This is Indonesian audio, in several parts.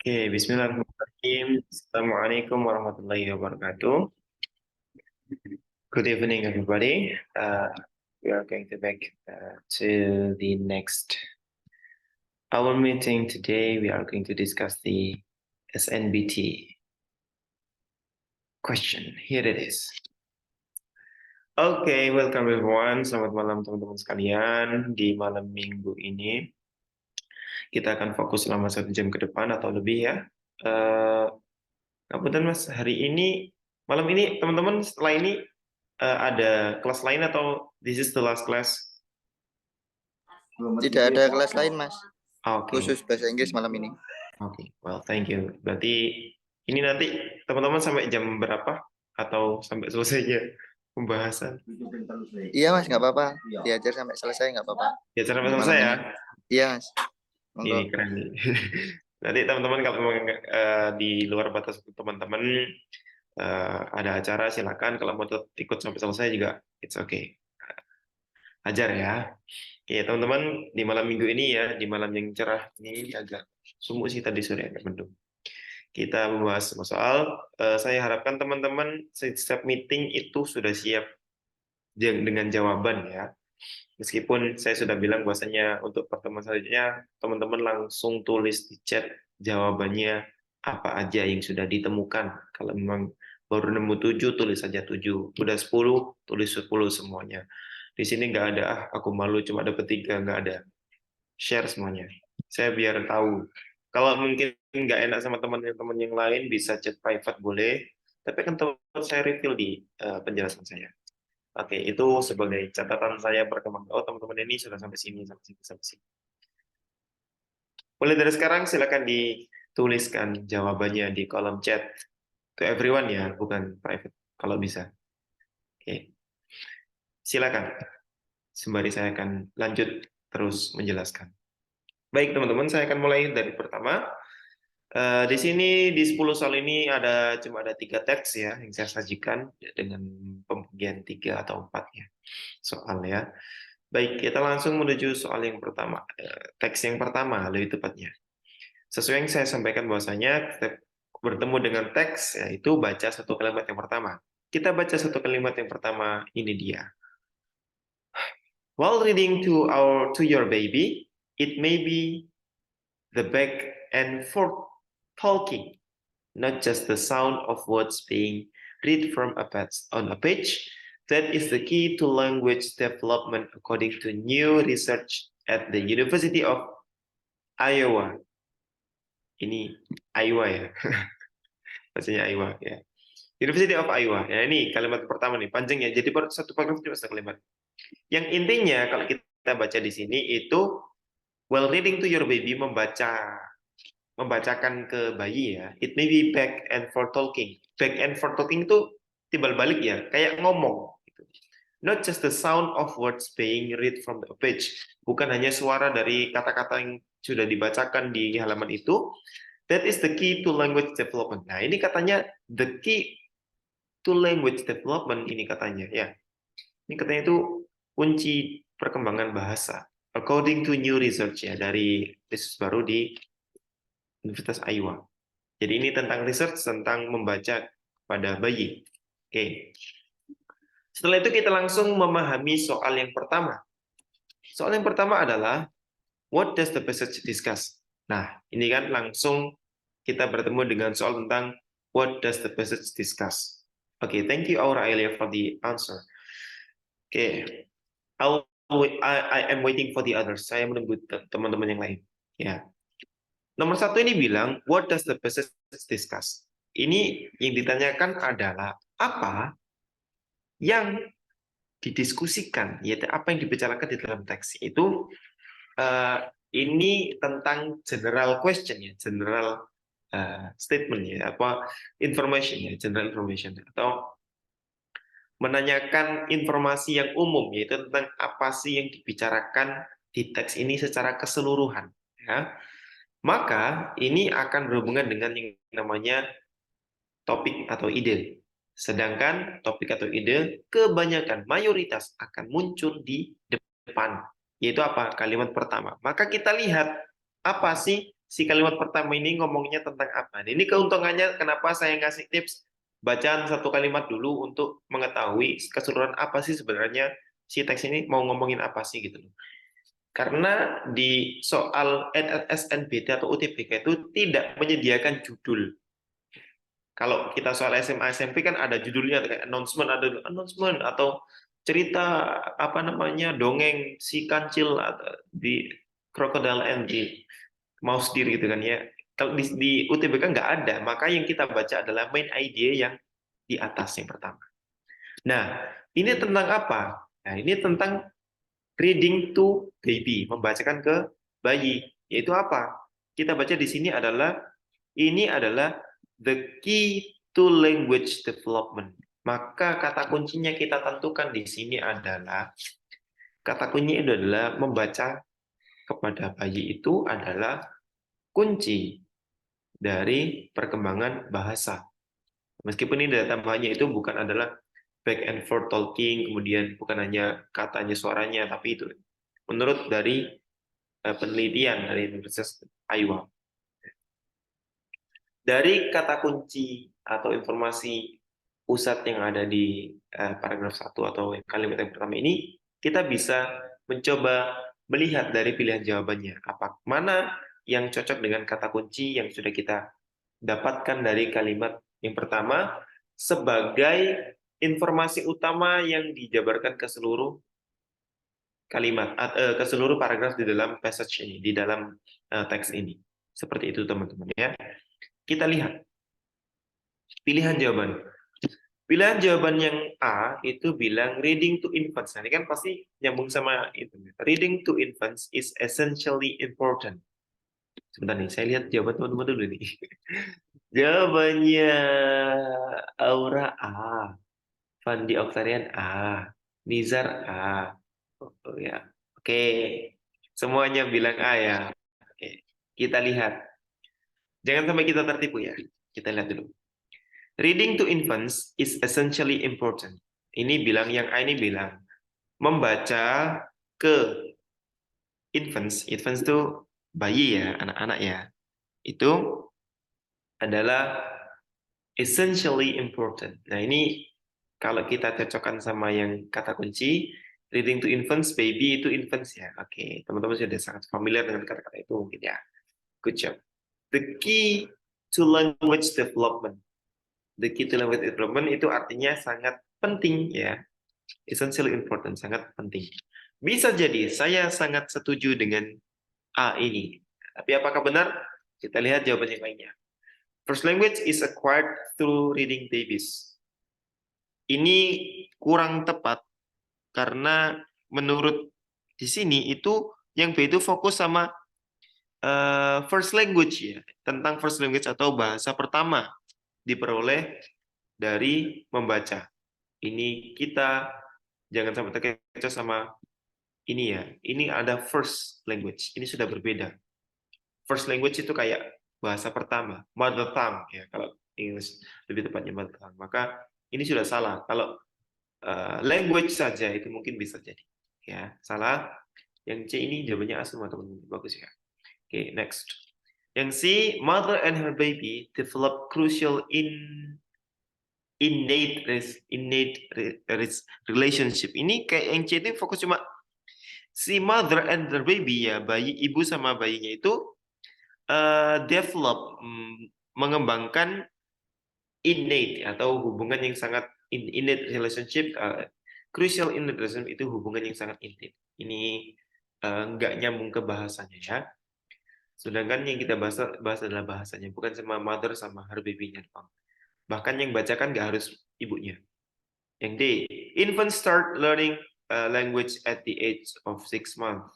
Oke, bismillahirrahmanirrahim. Assalamualaikum warahmatullahi wabarakatuh. Good evening, everybody. We are going to back to the next our meeting today. We are going to discuss the SNBT question. Here it is. Oke, welcome everyone. Selamat malam teman-teman sekalian. Di malam minggu ini kita akan fokus selama 1 jam ke depan atau lebih ya. Ngapunten Mas, hari ini malam ini teman-teman setelah ini ada kelas lain atau this is the last class? Tidak ada kelas lain, Mas. Oke. Khusus bahasa Inggris malam ini. Oke, well thank you. Berarti ini nanti teman-teman sampai jam berapa atau sampai selesainya pembahasan? Iya, Mas, nggak apa-apa. Diajar sampai selesai nggak apa-apa. Ya sampai selesai ya? Iya, Mas. Ini keren nih. Nanti teman-teman kalau memang di luar batas teman-teman ada acara silakan, kalau mau ikut sampai selesai juga it's okay. Ajar ya. Ya teman-teman, di malam minggu ini ya, di malam yang cerah ini agak sumuk sih tadi sore, agak mendung. Kita membahas soal, saya harapkan teman-teman setiap meeting itu sudah siap dengan jawaban ya. Meskipun saya sudah bilang bahwasanya untuk pertemuan selanjutnya teman-teman langsung tulis di chat jawabannya apa aja yang sudah ditemukan. Kalau memang baru nemu 7 tulis saja 7, udah 10 tulis 10 semuanya. Di sini nggak ada aku malu cuma dapat 3, nggak ada. Share semuanya. Saya biar tahu. Kalau mungkin nggak enak sama teman-teman yang lain bisa chat private boleh, tapi kan teman saya reveal di penjelasan saya. Oke, itu sebagai catatan saya perkembangan. Oh, teman-teman ini sudah sampai sini, sampai sini, sampai sini. Mulai dari sekarang, silakan dituliskan jawabannya di kolom chat. To everyone ya, bukan private, kalau bisa. Oke, silakan. Sembari saya akan lanjut terus menjelaskan. Baik, teman-teman, saya akan mulai dari pertama. Di sini di 10 soal ini cuma ada 3 teks ya yang saya sajikan dengan pembagian 3 atau 4 ya soal ya. Baik, kita langsung menuju soal yang pertama. Teks yang pertama lebih tepatnya. Sesuai yang saya sampaikan bahwasanya kita bertemu dengan teks yaitu baca satu kalimat yang pertama. Kita baca satu kalimat yang pertama, ini dia. While reading to your baby, it may be the back and forth talking, not just the sound of words being read from on a page. That is the key to language development according to new research at the University of Iowa. Ini Iowa ya, bahasanya Iowa ya. University of Iowa. Ya ini kalimat pertama nih, panjang ya. Jadi satu paragraf cuma satu kalimat. Yang intinya kalau kita baca di sini itu while reading to your baby, membacakan ke bayi ya, it may be back and forth talking. Back and forth talking itu timbal balik ya, kayak ngomong. Gitu. Not just the sound of words being read from the page. Bukan hanya suara dari kata-kata yang sudah dibacakan di halaman itu. That is the key to language development. Nah ini katanya the key to language development ini katanya ya. Ini katanya itu kunci perkembangan bahasa. According to new research ya dari riset baru di Universitas Iowa. Jadi ini tentang research tentang membaca pada bayi. Oke. Setelah itu kita langsung memahami soal yang pertama. Soal yang pertama adalah what does the passage discuss? Nah, ini kan langsung kita bertemu dengan soal tentang what does the passage discuss? Oke, thank you Aurelia for the answer. Oke. I am waiting for the others. Saya menunggu teman-teman yang lain. Ya. Nomor 1 ini bilang, what does the passage discuss? Ini yang ditanyakan adalah apa yang didiskusikan, yaitu apa yang dibicarakan di dalam teks itu. Ini tentang general question ya, general statement ya, apa information ya, general information atau menanyakan informasi yang umum, yaitu tentang apa sih yang dibicarakan di teks ini secara keseluruhan. Ya. Maka ini akan berhubungan dengan yang namanya topik atau ide. Sedangkan topik atau ide kebanyakan mayoritas akan muncul di depan, yaitu apa? Kalimat pertama. Maka kita lihat apa sih si kalimat pertama ini ngomongnya tentang apa. Ini keuntungannya kenapa saya ngasih tips bacaan satu kalimat dulu untuk mengetahui keseluruhan apa sih sebenarnya si teks ini mau ngomongin apa sih gitu loh. Karena di soal SNBT atau UTBK itu tidak menyediakan judul. Kalau kita soal SMA SMP kan ada judulnya kayak announcement atau cerita apa namanya dongeng si kancil atau di Crocodile and the Mouse Deer gitu kan ya. Kalau di UTBK nggak ada, maka yang kita baca adalah main idea yang di atas yang pertama. Nah, ini tentang apa? Nah, ini tentang reading to baby, membacakan ke bayi. Yaitu apa? Kita baca di sini adalah ini adalah the key to language development. Maka kata kuncinya kita tentukan di sini adalah kata kuncinya adalah membaca kepada bayi itu adalah kunci dari perkembangan bahasa. Meskipun ini data tambahannya itu bukan adalah back and forth talking, kemudian bukan hanya katanya suaranya, tapi itu menurut dari penelitian dari Universitas Iowa. Dari kata kunci atau informasi pusat yang ada di paragraf 1 atau kalimat yang pertama ini, kita bisa mencoba melihat dari pilihan jawabannya. Mana yang cocok dengan kata kunci yang sudah kita dapatkan dari kalimat yang pertama sebagai informasi utama yang dijabarkan ke seluruh kalimat, ke seluruh paragraf di dalam passage ini, di dalam teks ini. Seperti itu teman-teman ya. Kita lihat pilihan jawaban. Pilihan jawaban yang A itu bilang reading to infants. Nah, ini kan pasti nyambung sama itu. Reading to infants is essentially important. Sebentar nih, saya lihat jawaban teman-teman dulu nih. Jawabannya Aura A, Fandi Oktarian A, Nizar A. Oh, ya. Oke, semuanya bilang A ya. Oke, kita lihat. Jangan sampai kita tertipu ya. Kita lihat dulu. Reading to infants is essentially important. Ini bilang, yang A ini bilang, membaca ke infants itu bayi ya, anak-anak ya. Itu adalah essentially important. Nah ini kalau kita cocokkan sama yang kata kunci, reading to infants, baby itu infants ya. Oke, teman-teman sudah sangat familiar dengan kata-kata itu mungkin ya. Good job. The key to language development. The key to language development itu artinya sangat penting ya. Essentially important, sangat penting. Bisa jadi saya sangat setuju dengan A ini. Tapi apakah benar? Kita lihat jawaban yang lainnya. First language is acquired through reading babies. Ini kurang tepat karena menurut di sini itu yang B itu fokus sama first language ya, tentang first language atau bahasa pertama diperoleh dari membaca. Ini kita jangan sampai terkecoh sama ini ya. Ini ada first language. Ini sudah berbeda. First language itu kayak bahasa pertama, mother tongue ya kalau English lebih tepatnya mother tongue. Maka ini sudah salah. Kalau language saja itu mungkin bisa jadi ya salah. Yang C ini jawabannya A semua teman-teman, bagus ya. Oke, next. Yang C, mother and her baby develop crucial innate relationship. Ini kayak yang C itu fokus cuma si mother and the baby ya, bayi ibu sama bayinya itu develop mengembangkan innate atau hubungan yang sangat innate relationship, crucial innate relationship itu hubungan yang sangat intim. Ini nggak nyambung ke bahasanya ya. Sedangkan yang kita bahas adalah bahasanya, bukan sama mother sama her baby-nya doang. Bahkan yang bacakan nggak harus ibunya. Yang D, infants start learning language at the age of 6 months.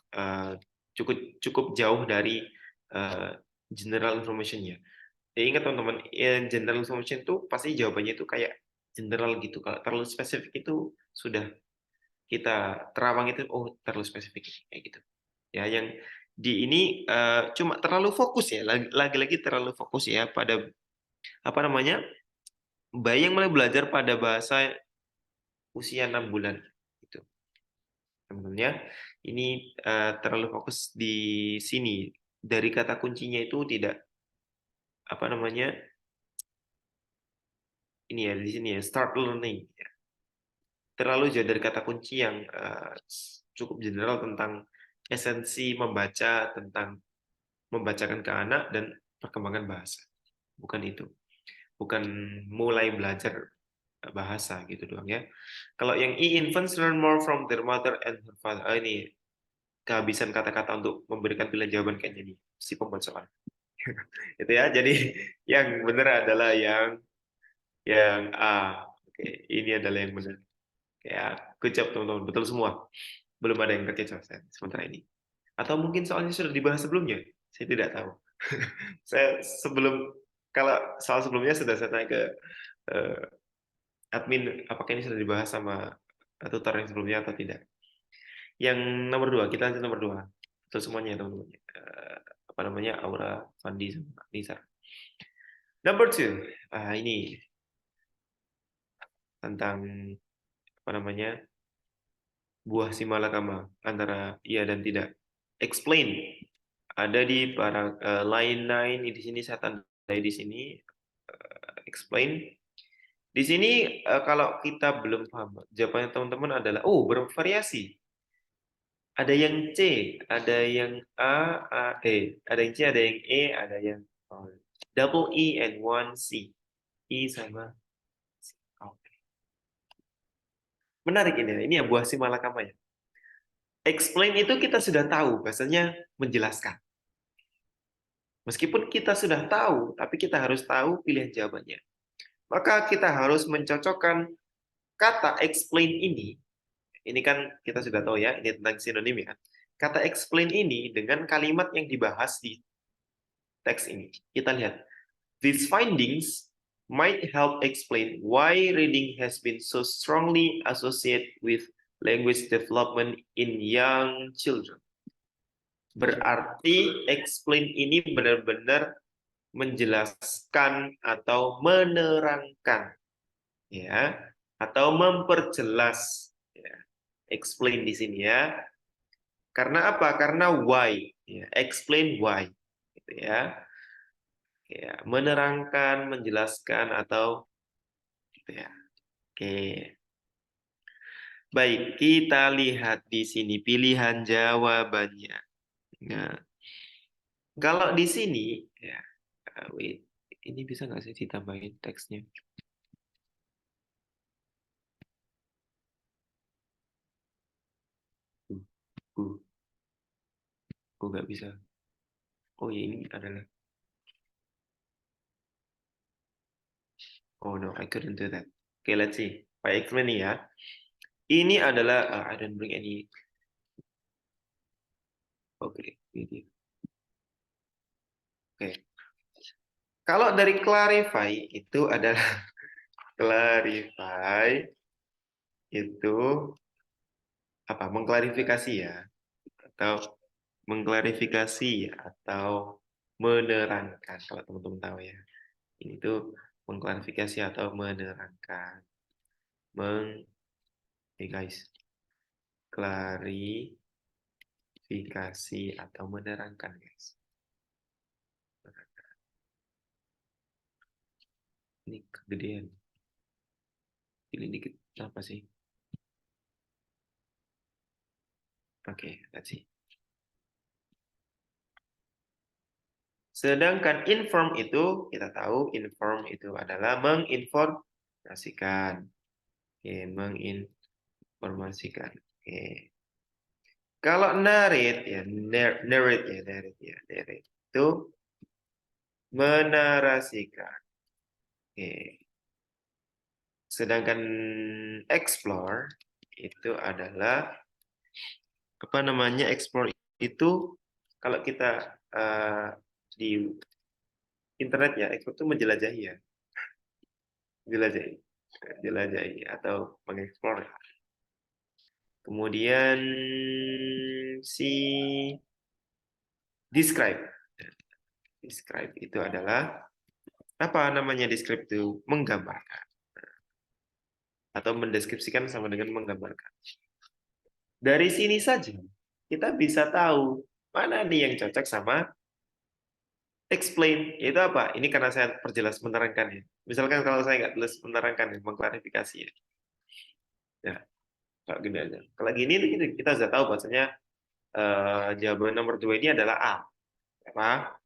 Cukup jauh dari general information-nya. Ya, ingat teman-teman, general information itu pasti jawabannya itu kayak general gitu. Kalau terlalu spesifik itu sudah kita terawang itu, oh terlalu spesifik kayak gitu. Ya, yang di ini cuma terlalu fokus ya, lagi-lagi terlalu fokus ya pada apa namanya bayi yang mulai belajar pada bahasa usia 6 bulan gitu. Teman-teman ya, ini terlalu fokus di sini dari kata kuncinya itu tidak apa namanya ini ya di sini ya start learning. Terlalu jauh dari kata kunci yang cukup general tentang esensi membaca, tentang membacakan ke anak dan perkembangan bahasa. Bukan itu. Bukan mulai belajar bahasa gitu doang ya. Kalau yang infants learn more from their mother and her father. Ini kehabisan kata-kata untuk memberikan pilihan jawaban kayaknya nih si pembuat soal. Itu ya. Jadi yang benar adalah yang A. Oke, ini adalah yang benar. Ya, good job teman-teman, betul semua. Belum ada yang terkecoh sementara ini. Atau mungkin soalnya sudah dibahas sebelumnya, saya tidak tahu. Saya sebelum kalau soal sebelumnya sudah saya tanya ke eh, admin, apakah ini sudah dibahas sama tutor yang sebelumnya atau tidak. Yang nomor 2, kita lanjut nomor 2. Betul semuanya teman-teman. Apa namanya, Aura, Fandi, sama Nisa. Number 2, ini tentang apa namanya buah simalakama antara iya dan tidak. Explain. Ada di para line 9 di sini saya tandai di sini explain. Di sini kalau kita belum paham, jawabannya teman-teman adalah bervariasi. Ada yang C, ada yang ada yang C, ada yang E, ada yang double E and one C. E sama C. Oke. Menarik ini ya. Ini ya buah simalakama ya. Explain itu kita sudah tahu, bahasanya menjelaskan. Meskipun kita sudah tahu, tapi kita harus tahu pilihan jawabannya. Maka kita harus mencocokkan kata explain ini kan kita sudah tahu ya, ini tentang sinonim ya. Kata explain ini dengan kalimat yang dibahas di teks ini. Kita lihat. These findings might help explain why reading has been so strongly associated with language development in young children. Berarti explain ini benar-benar menjelaskan atau menerangkan ya atau memperjelas ya. Explain di sini ya. Karena apa? Karena why ya. Explain why gitu ya. Ya, menerangkan, menjelaskan atau gitu ya. Oke. Baik, kita lihat di sini pilihan jawabannya. Nah, kalau di sini ya, wait, ini bisa nggak sih ditambahin teksnya? Uh, nggak bisa. Oh ya ini adalah. Oh no, I couldn't do that. Oke, let's see. Pak explain nih ya. Ini adalah I don't bring any. Oke, ini. Oke. Kalau dari clarify itu adalah clarify itu apa? Mengklarifikasi ya atau mengklarifikasi atau menerangkan kalau teman-teman tahu ya. Ini tuh mengklarifikasi atau menerangkan. Guys, klarifikasi atau menerangkan guys. Ini kegedean. Pilih dikit apa sih? Oke, let's see. Sedangkan inform itu kita tahu inform itu adalah menginformasikan. Oke, menginformasikan. Oke. Kalau narrate ya, narrate itu menarasikan. Oke. Sedangkan explore itu adalah apa namanya? Explore itu kalau kita di internet ya, explore itu menjelajahi ya. Jelajahi. Jelajahi atau mengeksplor. Kemudian si describe. Describe itu adalah apa namanya describe itu? Menggambarkan. Atau mendeskripsikan sama dengan menggambarkan. Dari sini saja kita bisa tahu mana nih yang cocok sama Explain itu apa? Ini karena saya perjelas menerangkan ya. Misalkan kalau saya nggak tulis menerangkan ya, mengklarifikasi ya. Ya, kayak gini aja. Kalau gini kita sudah tahu bahwasanya jawaban nomor 2 ini adalah A. Apa?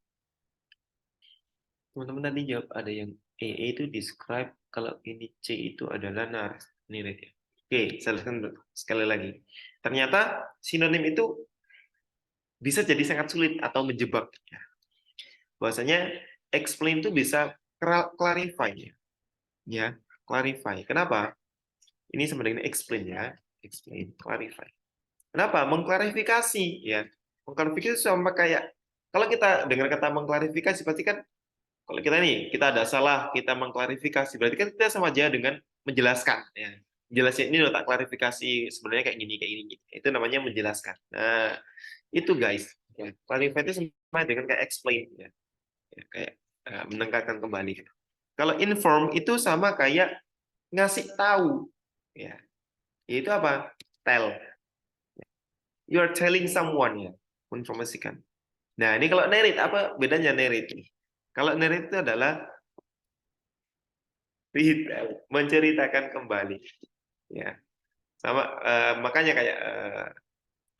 Teman-teman tadi jawab ada yang E itu describe, kalau ini C itu adalah narrate ya. Oke, saya jelaskan sekali lagi. Ternyata sinonim itu bisa jadi sangat sulit atau menjebak. Ya. Bahwasanya explain itu bisa clarify ya. Ya, clarify. Kenapa? Ini sama dengan explain ya. Explain, clarify. Kenapa? Mengklarifikasi ya. Mengklarifikasi sama kayak kalau kita dengar kata mengklarifikasi pasti kan kalau kita ada salah, kita mengklarifikasi, berarti kan kita sama aja dengan menjelaskan. Ya. Jelasin ini tak klarifikasi sebenarnya kayak gini, kayak gini. Itu namanya menjelaskan. Nah, itu guys. Ya. Clarify itu sama dengan kayak explain. Ya. Ya, kayak menekankan kembali. Kalau inform itu sama kayak ngasih tahu. Ya. Itu apa? Tell. You are telling someone ya. Menginformasikan. Nah, ini kalau narrate, apa bedanya narrate? Kalau narrate itu adalah retell, menceritakan kembali. Ya, sama makanya kayak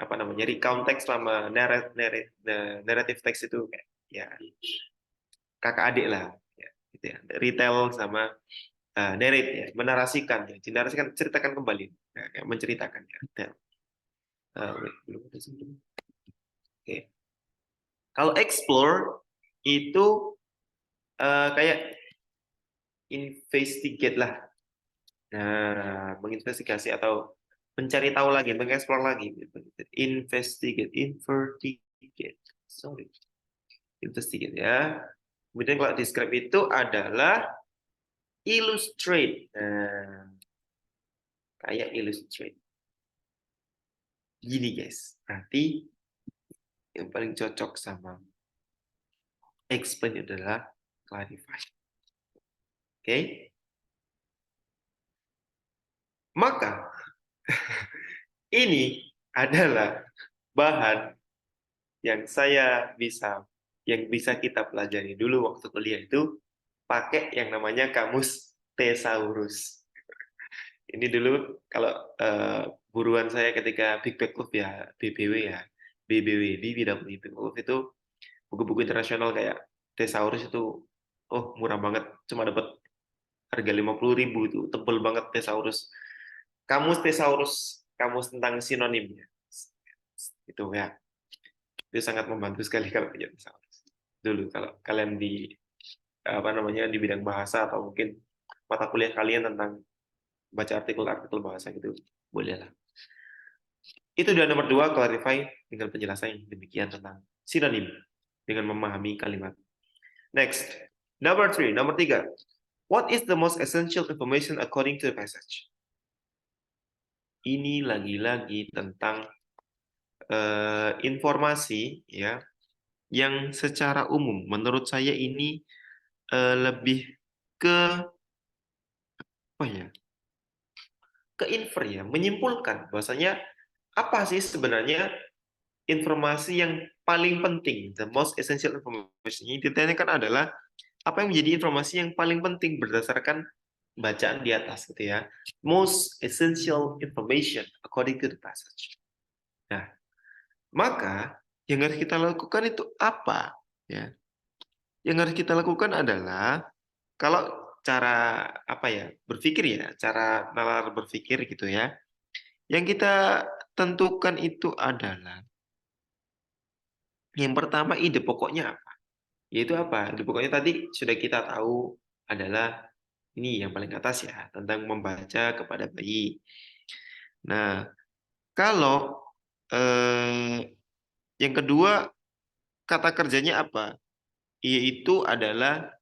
apa namanya recount text sama narrative text itu kayak ya kakak adik lah, ya, gitu ya. Retell sama narrate ya, menarasikan ya, dinarasikan, ceritakan kembali, ya, kayak menceritakan ya, retell. Wait, belum ada sebelum. Oke. Kalau explore itu kayak investigate lah. Nah, menginvestigasi atau mencari tahu lagi, mengeksplor lagi. Investigate. Sorry. Investigate ya. Kemudian kalau describe itu adalah illustrate. Nah, kayak illustrate. Gini guys. Berarti yang paling cocok sama explain adalah clarify. Oke? Maka ini adalah bahan yang bisa kita pelajari dulu waktu kuliah itu pakai yang namanya kamus Thesaurus. Ini dulu kalau buruan saya ketika Big Back Club ya, BBW ya, BBW, Big Back Club itu buku-buku internasional kayak Thesaurus itu, oh murah banget, cuma dapat harga 50.000 itu, tebel banget Thesaurus. Kamus Thesaurus, kamus tentang sinonimnya. Itu ya. Itu sangat membantu sekali kalau punya thesaurus. Dulu kalau kalian di apa namanya di bidang bahasa atau mungkin mata kuliah kalian tentang baca artikel-artikel bahasa gitu, boleh lah. Itu udah nomor 2, clarify dengan penjelasan yang demikian tentang sinonim dengan memahami kalimat. Next, number 3, nomor 3. What is the most essential information according to the passage? Ini lagi-lagi tentang informasi ya yang secara umum menurut saya ini lebih ke apa ya? Ke infer ya, menyimpulkan bahwasanya apa sih sebenarnya informasi yang paling penting, the most essential information. Yang ditanyakan adalah apa yang menjadi informasi yang paling penting berdasarkan bacaan di atas gitu ya. Most essential information according to the passage. Nah, maka yang harus kita lakukan itu apa? Ya. Yang harus kita lakukan adalah kalau cara apa ya berpikir ya, cara nalar berpikir gitu ya. Yang kita tentukan itu adalah yang pertama ide pokoknya apa? Yaitu apa? Ide pokoknya tadi sudah kita tahu adalah ini yang paling atas ya, tentang membaca kepada bayi. Nah, kalau yang kedua kata kerjanya apa? Yaitu adalah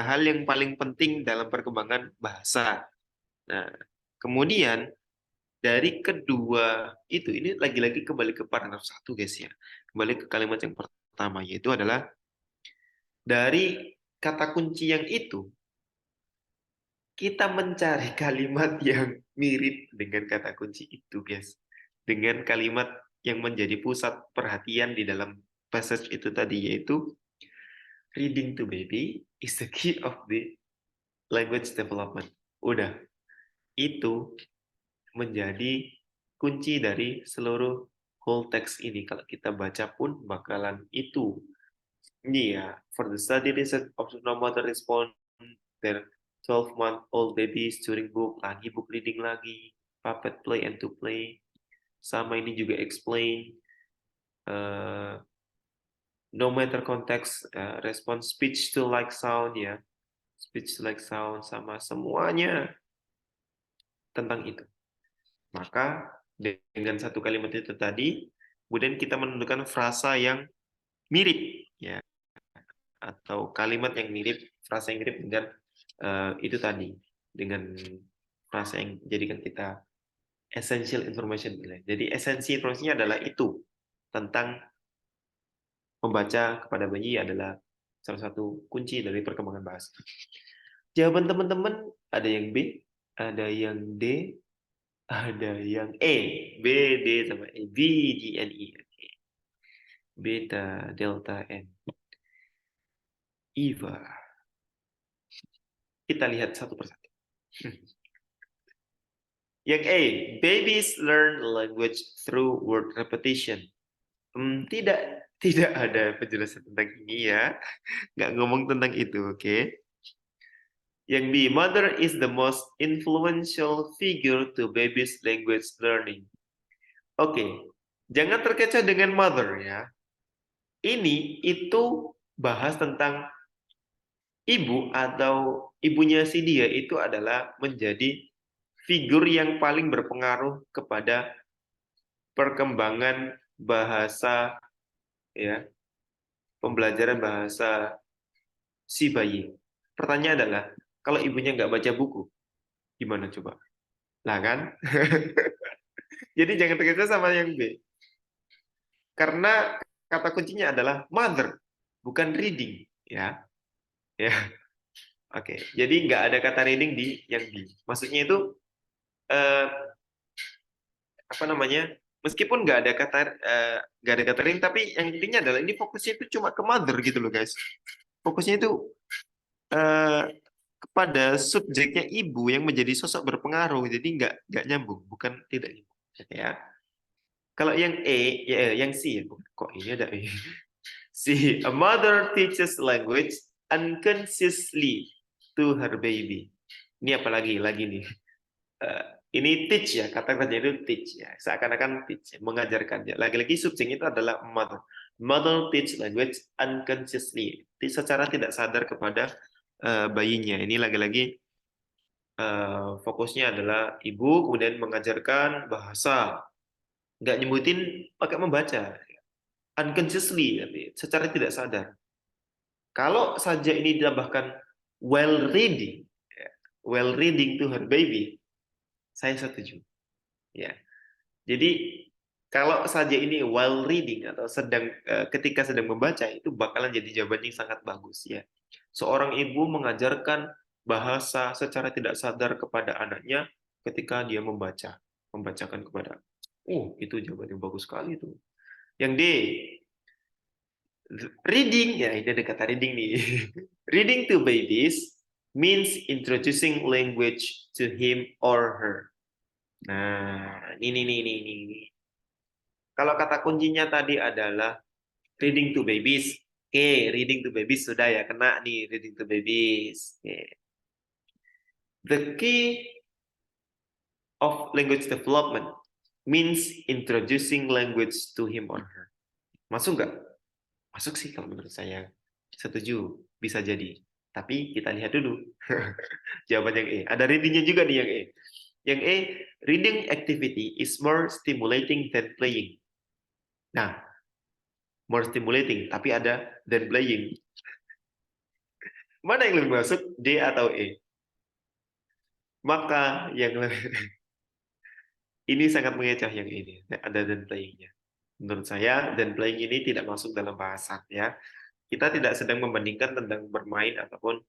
hal yang paling penting dalam perkembangan bahasa. Nah, kemudian dari kedua itu, ini lagi-lagi kembali ke paragraf 1 guys ya. Kembali ke kalimat yang pertama, yaitu adalah dari kata kunci yang itu, kita mencari kalimat yang mirip dengan kata kunci itu guys. Dengan kalimat yang menjadi pusat perhatian di dalam passage itu tadi, yaitu reading to baby is the key of the language development. Udah, itu menjadi kunci dari seluruh whole text ini. Kalau kita baca pun bakalan itu. Ini ya, for the study research of no mother respond their 12-month-old babies during book reading lagi, puppet play and to play. Sama ini juga explain, no matter context, response speech to like sound ya, speech to like sound sama semuanya tentang itu. Maka dengan satu kalimat itu tadi, kemudian kita menentukan frasa yang mirip ya, atau kalimat yang mirip, frasa yang mirip dengan itu tadi, dengan frasa yang jadikan kita essential information. Jadi esensi informasinya adalah itu, tentang membaca kepada bayi adalah salah satu kunci dari perkembangan bahasa. Jawaban teman-teman ada yang B, ada yang D, ada yang E, B, D, sama E, B, G, N, I. Beta, delta, N. Eva. Kita lihat satu persatu. Yang A, babies learn language through word repetition. Tidak ada penjelasan tentang ini ya. Nggak ngomong tentang itu, oke? Yang B, mother is the most influential figure to babies language learning. Oke, jangan terkecoh dengan mother ya. Ini itu bahas tentang ibu atau ibunya si dia itu adalah menjadi figur yang paling berpengaruh kepada perkembangan bahasa ya, pembelajaran bahasa si bayi. Pertanyaan adalah, kalau ibunya nggak baca buku, gimana coba? Lah kan? Jadi jangan terkecoh sama yang B. Karena kata kuncinya adalah mother, bukan reading, ya. Ya. Oke, jadi nggak ada kata reading di yang B. Maksudnya itu apa namanya? Meskipun nggak ada kata reading, tapi yang intinya adalah ini fokusnya itu cuma ke mother gitu loh guys. Fokusnya itu kepada subjeknya ibu yang menjadi sosok berpengaruh, jadi nggak nyambung, bukan tidak nyambung. Ya. Kalau yang E, ya, yang C, kok ini ada E? C, a mother teaches language unconsciously to her baby. Ini apalagi lagi nih. Ini teach ya, kata kerja itu teach ya, seakan-akan teach, mengajarkan ya. Lagi-lagi subjeknya itu adalah mother. Mother teach language unconsciously, secara tidak sadar kepada bayinya. Ini lagi-lagi fokusnya adalah ibu kemudian mengajarkan bahasa, nggak nyebutin pakai membaca, unconsciously, secara tidak sadar. Kalau saja ini ditambahkan while reading, while reading to her baby, saya setuju. Ya, jadi kalau saja ini while reading atau ketika sedang membaca itu bakalan jadi jawaban yang sangat bagus ya. Seorang ibu mengajarkan bahasa secara tidak sadar kepada anaknya ketika dia membacakan kepada. Itu jawaban yang bagus sekali itu. Yang D, reading ya, ini ada kata reading nih. Reading to babies means introducing language to him or her. Nah, ini. Kalau kata kuncinya tadi adalah reading to babies. Oke, reading to babies sudah ya, kena nih reading to babies. Oke. The key of language development means introducing language to him or her. Masuk nggak? Masuk sih kalau menurut saya. Setuju, bisa jadi. Tapi kita lihat dulu. Jawaban yang E. Ada readingnya juga nih yang E. Yang E, reading activity is more stimulating than playing. Nah, more stimulating, tapi ada than playing. Mana yang lebih masuk, D atau E? Maka yang ini sangat mengecoh yang ini, ada than playing-nya. Menurut saya, than playing ini tidak masuk dalam bahasan ya. Kita tidak sedang membandingkan tentang bermain ataupun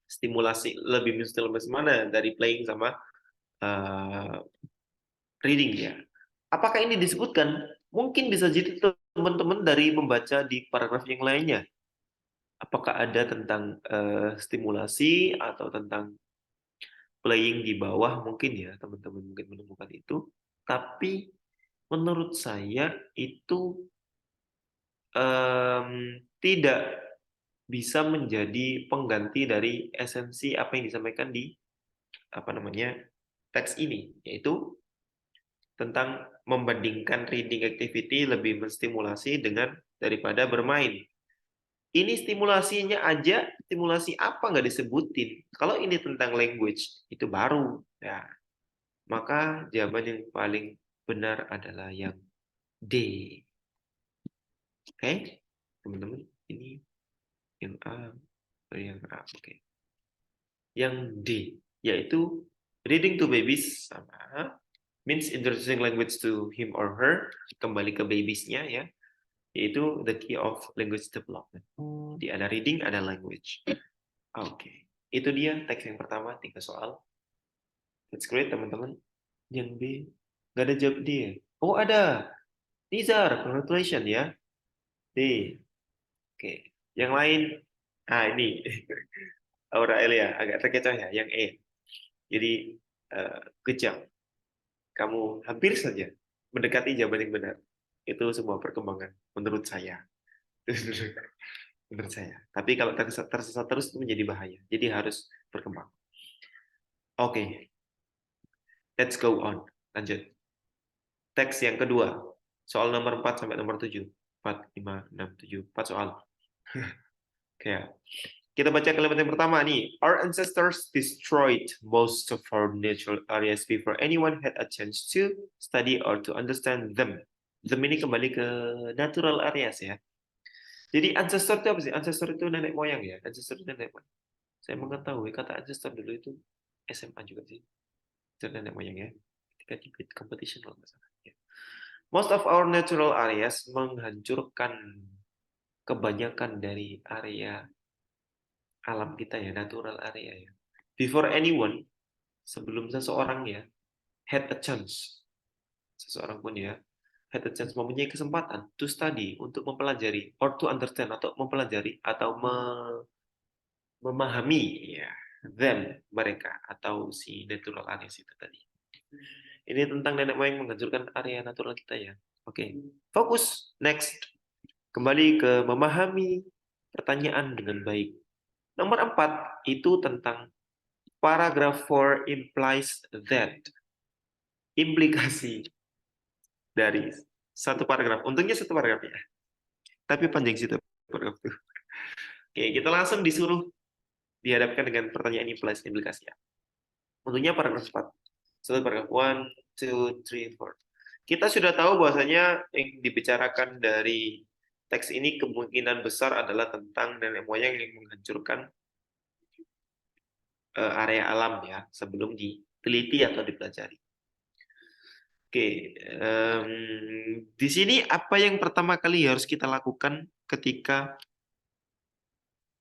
stimulasi, lebih menstimulasi mana dari playing sama reading ya. Apakah ini disebutkan? Mungkin bisa jadi teman-teman dari membaca di paragraf yang lainnya. apakah ada tentang stimulasi atau tentang playing di bawah mungkin ya teman-teman mungkin menemukan itu. Tapi menurut saya itu tidak bisa menjadi pengganti dari esensi apa yang disampaikan di apa namanya teks ini, yaitu tentang membandingkan reading activity lebih menstimulasi dengan daripada bermain. Ini stimulasinya aja, stimulasi apa nggak disebutin. Kalau ini tentang language, itu baru. Ya, maka jawaban yang paling benar adalah yang D. Oke, teman-teman, ini yang A, yang A. Oke. Yang D, yaitu reading to babies sama means introducing language to him or her, kembali ke babies-nya ya, yaitu the key of language development. Di ada reading, ada language. Oke. Itu dia teks yang pertama, 3 soal. That's great, teman-teman. Yang B, nggak ada jawab D ya? Oh, ada. Nizar, congratulations ya. D. Oke. Yang lain, ini. Aura Elia, agak terkecoh ya, yang E. Jadi, kejam. Kamu hampir saja mendekati jawaban yang benar. Itu sebuah perkembangan menurut saya. Menurut saya. Tapi kalau tersesat terus itu menjadi bahaya. Jadi harus berkembang. Oke, let's go on. Lanjut. Teks yang kedua. Soal nomor 4 sampai nomor 7. 4, 5, 6, 7. 4 soal. Oke. Kita baca kalimat yang pertama nih. Our ancestors destroyed most of our natural areas before anyone had a chance to study or to understand them. Them ini kembali ke natural areas ya. Jadi ancestor itu apa sih? Ancestor itu nenek moyang ya. Ancestor itu nenek moyang. Saya mengetahui kata ancestor dulu itu SMA juga sih. Itu nenek moyang ya. Ketika di bid competition kalau nggak salah. Ya. Most of our natural areas menghancurkan kebanyakan dari area alam kita ya, natural area ya. Before anyone, sebelum seseorang ya, had a chance. Seseorang pun ya, had a chance mempunyai kesempatan to study, untuk mempelajari, or to understand, atau mempelajari, atau memahami ya, them, mereka, atau si natural areas itu tadi. Ini tentang nenek moyang menghancurkan area natural kita ya. Oke, fokus. Next. Kembali ke memahami pertanyaan dengan baik. Nomor 4 itu tentang paragraph 4 implies that. Implikasi dari satu paragraf. Untungnya satu paragraf ya. Tapi panjang sih paragraf itu. Oke, kita langsung disuruh dihadapkan dengan pertanyaan implies implikasi ya. Untungnya paragraf 4. Satu paragraf 1, 2, 3, 4. Kita sudah tahu bahwasanya yang dibicarakan dari teks ini kemungkinan besar adalah tentang nenek moyang yang menghancurkan area alam ya sebelum diteliti atau dipelajari. Oke, di sini apa yang pertama kali harus kita lakukan ketika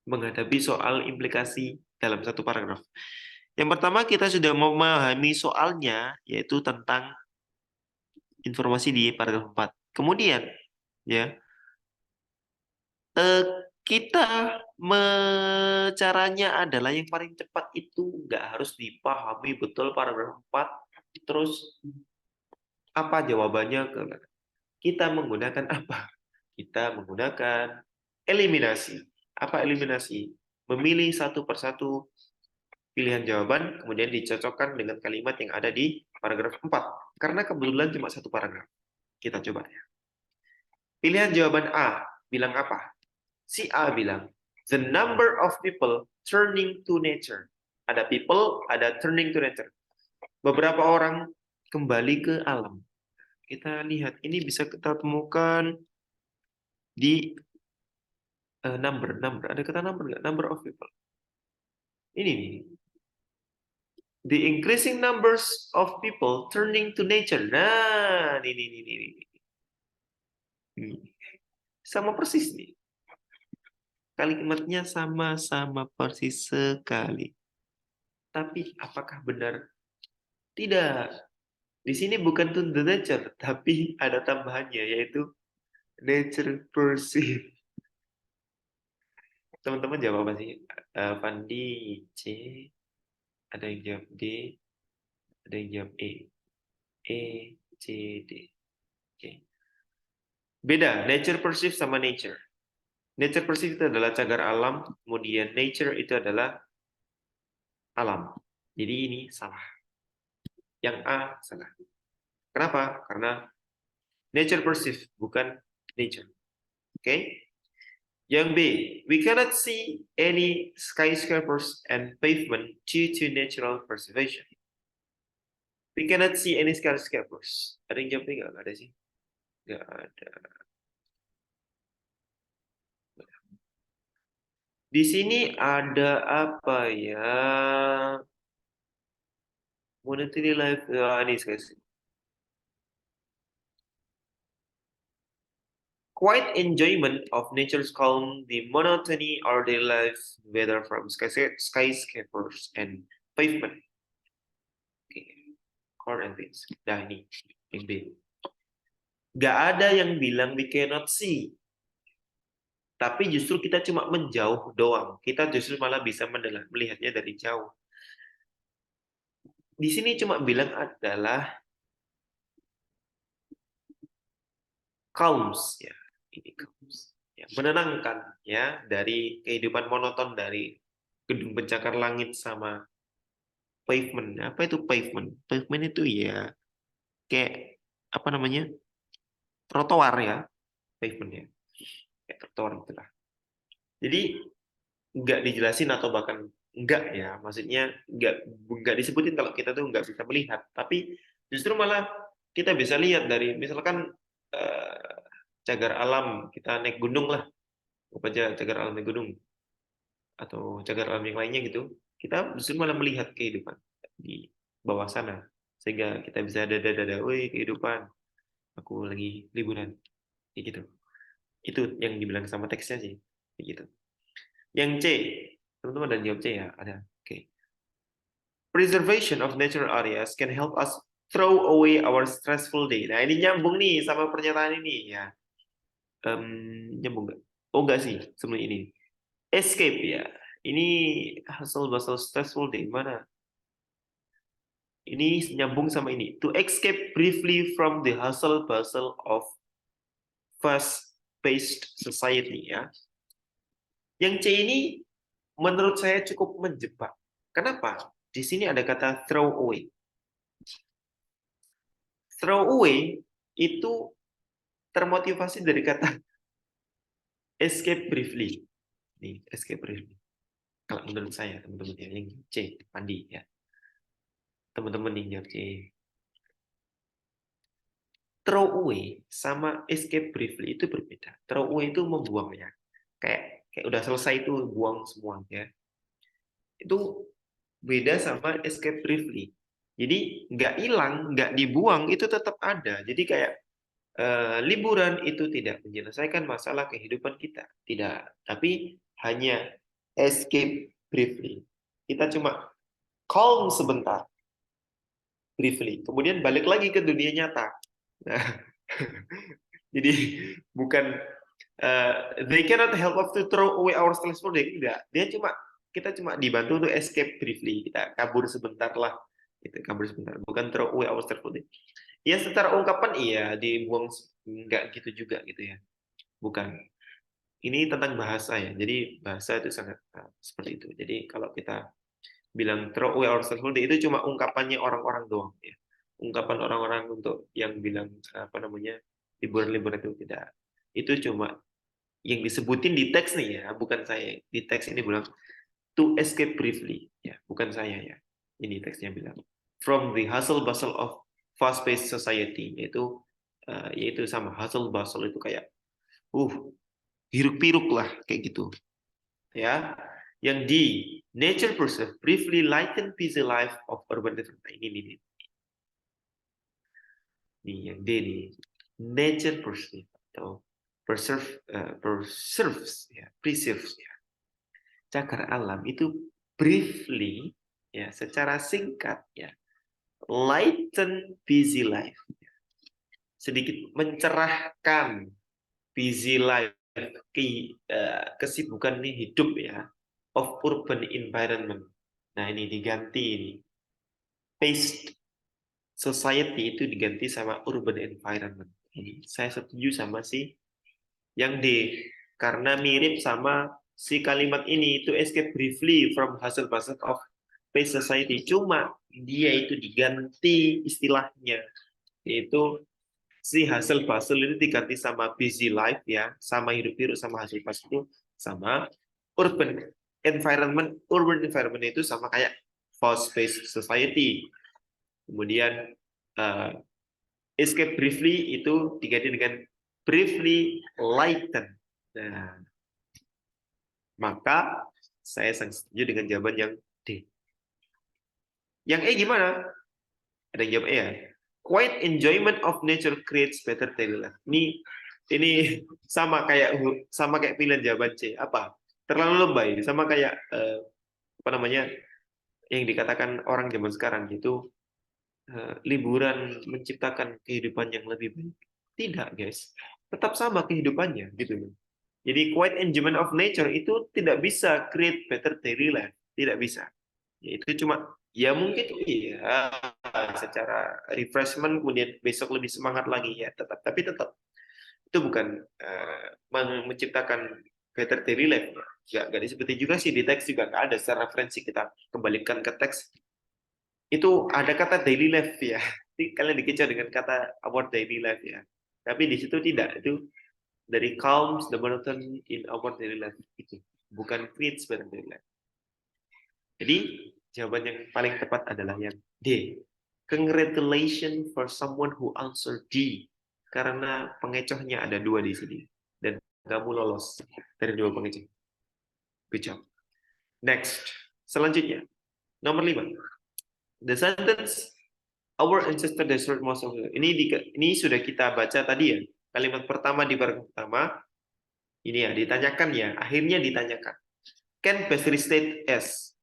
menghadapi soal implikasi dalam satu paragraf? Yang pertama kita sudah memahami soalnya, yaitu tentang informasi di paragraf 4. Kemudian, ya, kita caranya adalah yang paling cepat itu nggak harus dipahami betul paragraf 4, terus apa jawabannya, kita menggunakan apa? Kita menggunakan eliminasi. Apa eliminasi? Memilih satu persatu pilihan jawaban, kemudian dicocokkan dengan kalimat yang ada di paragraf 4. Karena kebetulan cuma satu paragraf. Kita coba ya. Pilihan jawaban A bilang apa? Si A bilang, the number of people turning to nature. Ada people, ada turning to nature. Beberapa orang kembali ke alam. Kita lihat, ini bisa kita temukan di number. Ada kata number nggak? Number of people. Ini nih. The increasing numbers of people turning to nature. Nah, ini. Sama persis nih. Kalimatnya sama-sama persis sekali. Tapi apakah benar? Tidak. Di sini bukan to the nature, tapi ada tambahannya, yaitu nature perceive. Teman-teman jawab apa sih? Fandi C, ada yang jawab D, ada yang jawab E, C, D. Oke. Beda, nature perceive sama nature. Nature perceive itu adalah cagar alam, kemudian nature itu adalah alam. Jadi ini salah. Yang A salah. Kenapa? Karena nature perceive bukan nature. Oke? Yang B, we cannot see any skyscrapers and pavement due to natural preservation. We cannot see any skyscrapers. Ada yang jawab nggak? Nggak ada sih. Nggak ada. Di sini ada apa ya? Monetary life. Ini guys. Quiet enjoyment of nature's calm, the monotony or daily life, whether from skyscrapers and pavement. Okay. Core and things. Nah ini yang B. Gak ada yang bilang we cannot see. Tapi justru kita cuma menjauh doang. Kita justru malah bisa melihatnya dari jauh. Di sini cuma bilang adalah calms ya. Ini calms. Ya, menenangkan ya dari kehidupan monoton dari gedung pencakar langit sama pavement. Apa itu pavement? Pavement itu ya kayak apa namanya? Trotoar ya, pavement ya. Kayak trotoar itulah. Jadi nggak dijelasin atau bahkan enggak ya, maksudnya nggak disebutin kalau kita tuh nggak bisa melihat, tapi justru malah kita bisa lihat dari misalkan eh, cagar alam kita naik gunung lah, apa aja cagar alam naik gunung atau cagar alam yang lainnya gitu, kita justru malah melihat kehidupan di bawah sana sehingga kita bisa dada-dada, woi kehidupan, aku lagi liburan, kayak gitu. Itu yang dibilang sama teksnya sih, kayak gitu. Yang C, teman-teman ada jawab C ya? Ada. Oke. Preservation of natural areas can help us throw away our stressful day. Nah, ini nyambung nih sama pernyataan ini ya. Nyambung nggak? Oh enggak sih, sebelum ini. Escape ya. Ini hustle bustle stressful day mana? Ini nyambung sama ini. To escape briefly from the hustle bustle of fast-paced society ya. Yang C ini menurut saya cukup menjebak. Kenapa? Di sini ada kata throw away. Throw away itu termotivasi dari kata escape briefly. Nih, escape briefly. Kalau menurut saya, teman-teman ya, yang C, Pandi ya. Teman-teman yang jawab C. Throw away sama escape briefly itu berbeda. Throw away itu membuang ya. Kayak udah selesai itu buang semua ya. Itu beda sama escape briefly. Jadi nggak hilang, nggak dibuang, itu tetap ada. Jadi kayak liburan itu tidak menyelesaikan masalah kehidupan kita, tidak. Tapi hanya escape briefly. Kita cuma calm sebentar, briefly. Kemudian balik lagi ke dunia nyata. Nah, jadi bukan they cannot help us to throw away our stressful day. Tidak. Kita cuma dibantu untuk escape briefly. Kita kabur sebentar lah. Itu kabur sebentar. Bukan throw away our stressful day. Ya secara ungkapan iya dibuang, nggak gitu juga gitu ya. Bukan. Ini tentang bahasa ya. Jadi bahasa itu sangat seperti itu. Jadi kalau kita bilang throw away our stressful day itu cuma ungkapannya orang-orang doang ya. Ungkapan orang-orang untuk yang bilang apa namanya liburan-liburan itu tidak. Itu cuma yang disebutin di teks nih ya, bukan saya. Di teks ini bilang to escape briefly ya, bukan saya ya. Ini teksnya bilang from the hustle bustle of fast-paced society, yaitu sama hustle bustle itu kayak uh hiruk-pikuk lah kayak gitu ya. Yang di nature preserve briefly lighten busy life of urban development. Ini yang D nih, nature preserve atau preserves ya, cagar alam itu briefly ya, secara singkat ya, lighten busy life, sedikit mencerahkan busy life kesibukan nih hidup ya, of urban environment. Nah ini diganti ini. Paced society itu diganti sama urban environment. Ini saya setuju sama si yang D, karena mirip sama si kalimat ini, itu escape briefly from hustle-bustle of paced society. Cuma dia itu diganti istilahnya, yaitu si hustle-bustle itu diganti sama busy life ya, sama hidup-hidup sama hustle-bustle itu sama urban environment. Urban environment itu sama kayak fast-paced society. Kemudian escape briefly itu diganti dengan briefly lighten. Nah, maka saya sangat setuju dengan jawaban yang D. Yang E gimana? Ada yang jawab E ya. Quiet enjoyment of nature creates better daily life. Ini sama kayak pilihan jawaban C. Apa? Terlalu lebay. Sama kayak apa namanya yang dikatakan orang zaman sekarang gitu. Liburan menciptakan kehidupan yang lebih baik. Tidak, guys. Tetap sama kehidupannya gitu. Jadi quiet enjoyment of nature itu tidak bisa create better daily life, tidak bisa. Itu cuma ya mungkin iya secara refreshment kemudian besok lebih semangat lagi ya tetap, tapi tetap itu bukan menciptakan better daily life. Nggak disebutin juga sih di teks, juga nggak ada secara referensi. Kita kembalikan ke teks itu ada kata daily life ya. Jadi kalian dikejar dengan kata our daily life ya. Tapi di situ tidak, itu dari calms the monotony in our daily life itu bukan creates better daily life. Jadi jawaban yang paling tepat adalah yang D. Congratulations for someone who answered D, karena pengecohnya ada dua di sini dan kamu lolos dari dua pengecoh. Good job. Next, selanjutnya nomor 5. The sentence our ancestor destroyed most of it. Ini sudah kita baca tadi ya. Kalimat pertama di paragraf pertama ini ya ditanyakan ya, akhirnya ditanyakan. Can best restate as.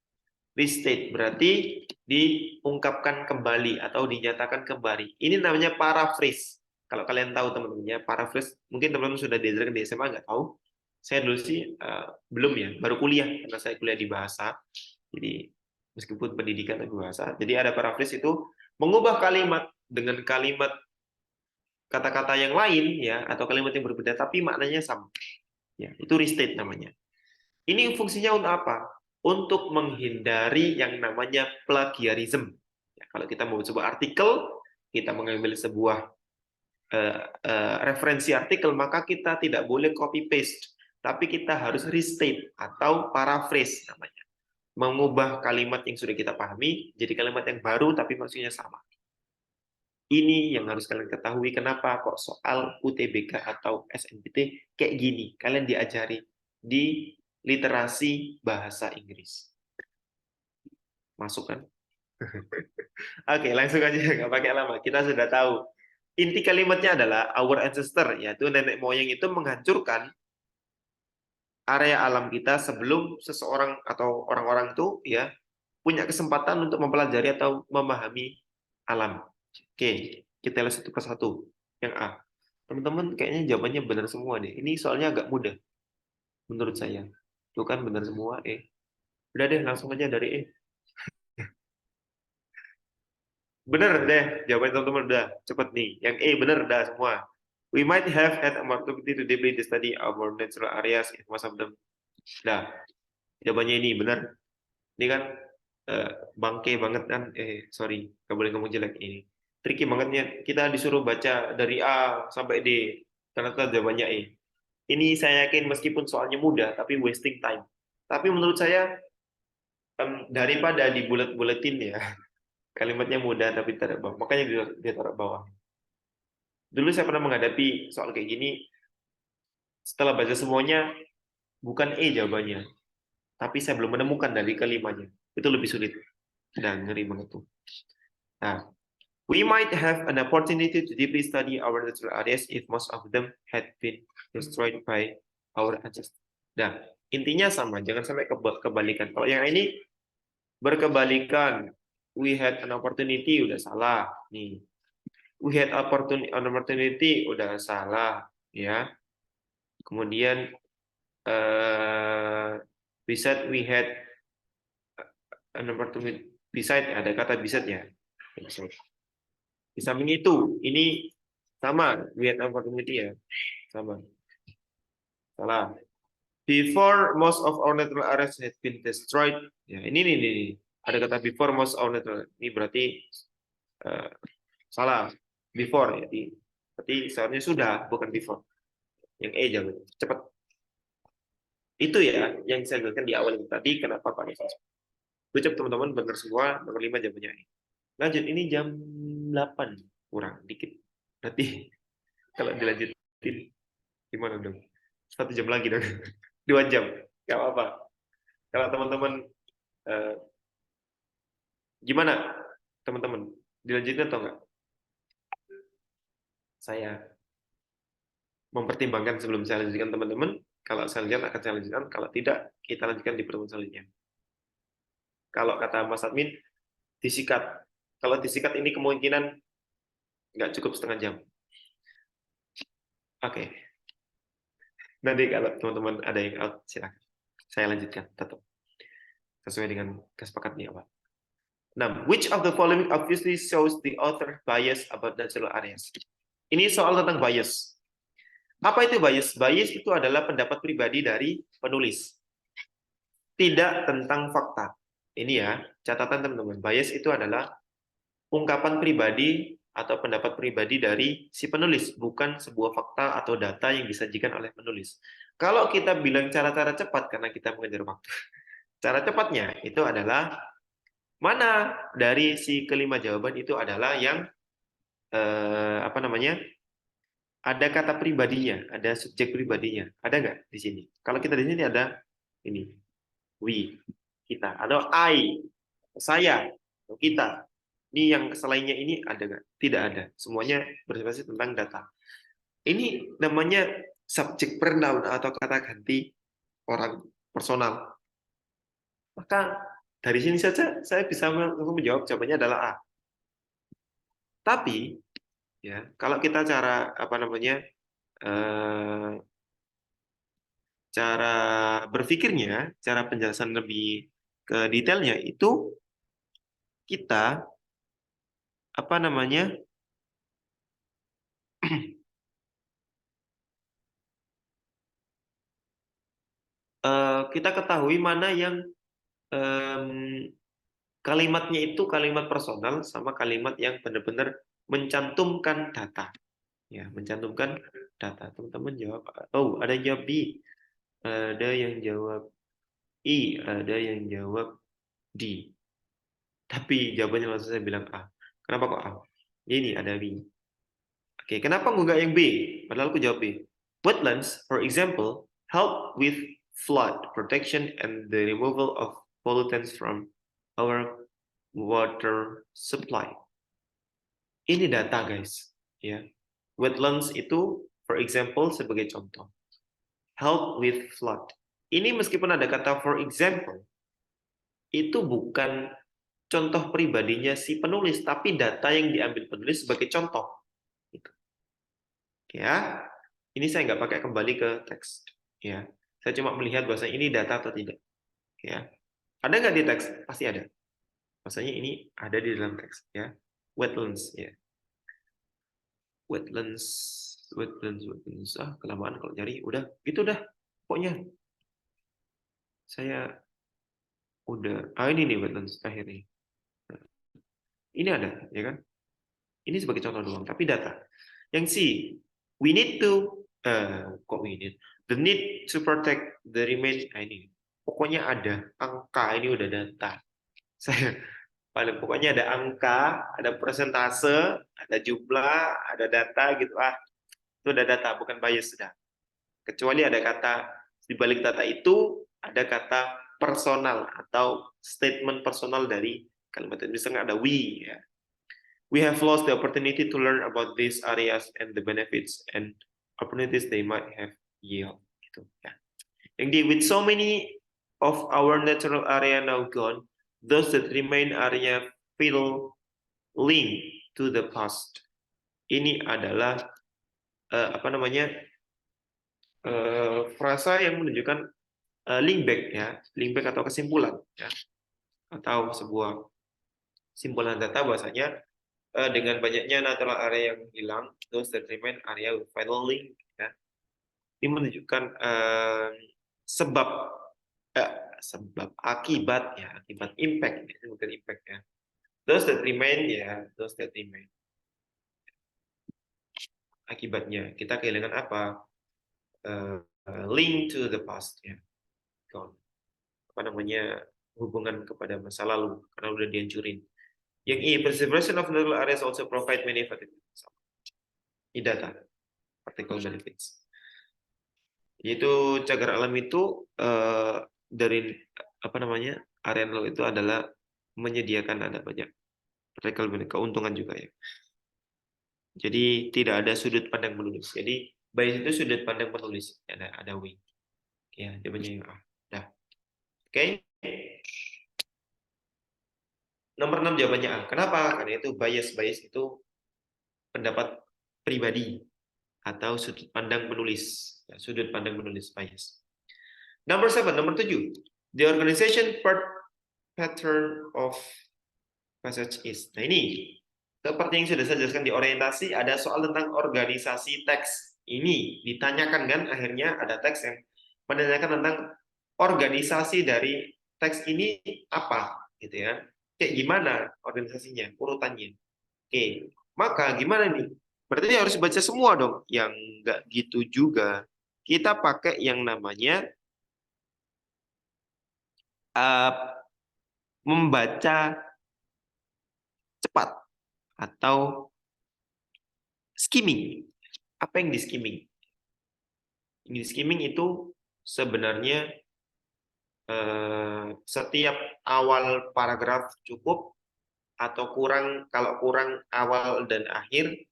Restate berarti diungkapkan kembali atau dinyatakan kembali. Ini namanya paraphrase. Kalau kalian tahu teman-teman ya, paraphrase mungkin teman-teman sudah diajarkan di SMA, nggak tahu. Saya dulu sih belum ya, baru kuliah karena saya kuliah di bahasa. Jadi meskipun pendidikan tapi bahasa. Jadi ada paraphrase itu mengubah kalimat dengan kalimat kata-kata yang lain ya atau kalimat yang berbeda tapi maknanya sama. Ya, itu restate namanya. Ini fungsinya untuk apa? Untuk menghindari yang namanya plagiarisme. Ya, kalau kita mau sebuah artikel, kita mengambil sebuah referensi artikel, maka kita tidak boleh copy paste, tapi kita harus restate atau paraphrase namanya. Mengubah kalimat yang sudah kita pahami jadi kalimat yang baru tapi maksudnya sama. Ini yang harus kalian ketahui kenapa kok soal UTBK atau SNMPT kayak gini. Kalian diajari di literasi bahasa Inggris. Masuk kan? Oke, langsung aja, nggak pakai lama. Kita sudah tahu. Inti kalimatnya adalah our ancestor, yaitu nenek moyang itu menghancurkan area alam kita sebelum seseorang atau orang-orang itu ya punya kesempatan untuk mempelajari atau memahami alam. Oke, kita lihat satu persatu. Yang A. Teman-teman kayaknya jawabannya benar semua deh. Ini soalnya agak mudah menurut saya. Tuh kan benar semua E. Udah deh, langsung aja dari E. Bener deh, jawaban teman-teman udah cepet nih. Yang E bener dah semua. We might have had an opportunity to deeply study our natural areas in most of them. Dah, jawabannya ini bener. Ini kan bangke banget kan? Sorry, nggak boleh ngomong jelek ini. Tricky bangetnya. Kita disuruh baca dari A sampai D. Ternyata jawabannya E. Ini saya yakin meskipun soalnya mudah, tapi wasting time. Tapi menurut saya daripada dibulet-buletin ya, kalimatnya mudah tapi taruh bawah. Makanya dia taruh bawah. Dulu saya pernah menghadapi soal kayak gini, setelah baca semuanya, bukan E jawabannya. Tapi saya belum menemukan dari kelimanya. Itu lebih sulit. Dan ngeri banget tuh. Nah, we might have an opportunity to deeply study our natural areas if most of them had been destroyed by our ancestors. Nah, intinya sama, jangan sampai kebalikan. Kalau yang ini berkebalikan, we had an opportunity, udah salah. Nih, we had an opportunity udah salah ya. Kemudian beside we had an opportunity. Beside ada kata beside ya. Di samping itu, ini sama, we had an opportunity ya, sama. Salah. Before most of our natural areas had been destroyed. Ya, ini. Ada kata before most of our natural. Ini berarti salah. Before ya. Berarti seharusnya sudah, bukan before. Yang E jangan cepat. Itu ya yang saya jelaskan di awal tadi kenapa Pak Nifas. Ucap teman-teman benar semua, nomor 5 jawabannya E. Lanjut, ini jam 8 kurang dikit. Berarti kalau dilanjutin gimana dong? 1 jam lagi dong. 2 jam. Gak apa-apa. Kalau teman-teman gimana teman-teman? Dilanjutin atau enggak? Saya mempertimbangkan sebelum saya lanjutkan teman-teman. Kalau saya lanjutkan akan saya lanjutkan. Kalau tidak, kita lanjutkan di pertemuan selanjutnya. Kalau kata Mas Admin, disikat. Kalau disikat ini kemungkinan nggak cukup setengah jam. Oke. Nanti kalau teman-teman ada yang out, silakan. Saya lanjutkan tetap sesuai dengan kesepakatan di awal. 6. Which of the following obviously shows the author bias about natural areas? Ini soal tentang bias. Apa itu bias? Bias itu adalah pendapat pribadi dari penulis. Tidak tentang fakta. Ini ya, catatan teman-teman. Bias itu adalah ungkapan pribadi atau pendapat pribadi dari si penulis, bukan sebuah fakta atau data yang disajikan oleh penulis. Kalau kita bilang cara-cara cepat, karena kita mengejar waktu, cara cepatnya itu adalah mana dari si kelima jawaban itu adalah yang ada kata pribadinya, ada subjek pribadinya, ada nggak di sini? Kalau kita di sini ada ini, we, kita, atau I, saya, atau kita. Ini yang selainnya ini ada nggak? Tidak ada. Semuanya berbasis tentang data. Ini namanya subjek pronoun atau kata ganti orang personal. Maka dari sini saja saya bisa menjawab jawabannya adalah A. Tapi ya kalau kita cara cara berpikirnya, cara penjelasan lebih ke detailnya itu kita kita ketahui mana yang kalimatnya itu kalimat personal sama kalimat yang benar-benar mencantumkan data. Ya, mencantumkan data. Teman-teman jawab, oh, ada yang jawab B, ada yang jawab I, ada yang jawab D. Tapi jawabannya langsung saya bilang A. Kenapa kok A? Ini ada B. Oke, kenapa enggak yang B? Padahal aku jawab B. Wetlands, for example, help with flood protection and the removal of pollutants from our water supply. Ini data, guys. Ya, wetlands itu, for example, sebagai contoh. Help with flood. Ini meskipun ada kata for example, itu bukan contoh pribadinya si penulis, tapi data yang diambil penulis sebagai contoh. Ya, ini saya nggak pakai kembali ke teks. Ya, saya cuma melihat bahasa ini data atau tidak. Ya, ada nggak di teks? Pasti ada. Bahasanya ini ada di dalam teks. Ya, wetlands. Ya, wetlands. Kelamaan kalau nyari. Udah, gitu dah. Pokoknya saya udah. Ini nih wetlands akhirnya. Ini ada, ya kan? Ini sebagai contoh doang, tapi data. Yang C, we need to, the need to protect the remain, ini. Pokoknya ada angka, ini udah data. Saya paling pokoknya ada angka, ada persentase, ada jumlah, ada data gitu. Itu ada data, bukan bias sudah. Kecuali ada kata di balik data itu ada kata personal atau statement personal dari kalimat itu. Misalnya ada we, ya. We have lost the opportunity to learn about these areas and the benefits and opportunities they might have yield. Gitu, ya. Yang with so many of our natural area now gone, those that remain area feel linked to the past. Ini adalah frasa yang menunjukkan link back ya, link back atau kesimpulan ya, atau sebuah simpulan data bahasanya dengan banyaknya natural area yang hilang, those that remain area with final link ya. Ini menunjukkan sebab sebab akibat ya, akibat impact ini bukan impact ya. Those that remain ya, those that remain. Akibatnya kita kehilangan apa? Link to the past ya. Apa namanya? Hubungan kepada masa lalu karena udah dihancurin. Yang I, preservation of natural areas also provide many benefits. Ini data, particle benefits. Yaitu cagar alam itu dari apa namanya area nol itu adalah menyediakan ada banyak particle benefit, keuntungan juga ya. Jadi tidak ada sudut pandang penulis. Jadi bias itu sudut pandang penulis. Ada wing. Ya, jawabannya yang A. Dah. Oke. Nomor 6 jawabannya A. Kenapa? Karena itu bias itu pendapat pribadi atau sudut pandang penulis. Ya, sudut pandang penulis bias. Number 7, nomor 7. The organization part pattern of passage is. Nah ini, seperti yang sudah saya jelaskan di orientasi, ada soal tentang organisasi teks. Ini ditanyakan kan, akhirnya ada teks yang menanyakan tentang organisasi dari teks ini apa, gitu ya. Kayak gimana organisasinya, urutannya. Oke, maka gimana nih? Berarti harus baca semua dong. Yang nggak gitu juga. Kita pakai yang namanya membaca cepat atau skimming. Apa yang di skimming? Yang di skimming itu sebenarnya setiap awal paragraf cukup atau kurang, kalau kurang awal dan akhir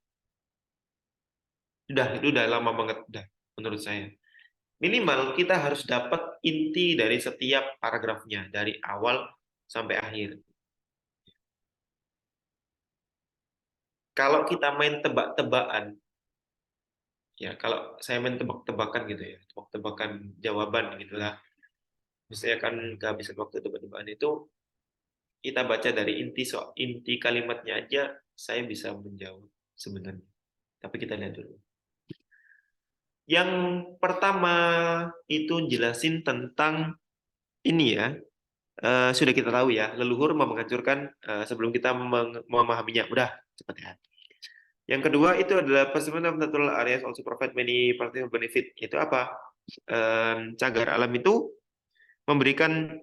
itu udah lama banget udah menurut saya. Minimal kita harus dapat inti dari setiap paragrafnya dari awal sampai akhir. Kalau kita main tebak-tebakan, ya kalau saya main tebak-tebakan gitu ya, tebak-tebakan jawaban gitulah. Misalnya kan kehabisan waktu tebak-tebakan itu, kita baca dari inti kalimatnya aja, saya bisa menjawab sebenarnya. Tapi kita lihat dulu. Yang pertama itu jelasin tentang ini ya, sudah kita tahu ya, leluhur menghancurkan sebelum kita memahaminya. Udah, cepat ya. Yang kedua itu adalah preservation of natural areas also provide many practical benefit. Itu apa? Cagar alam itu memberikan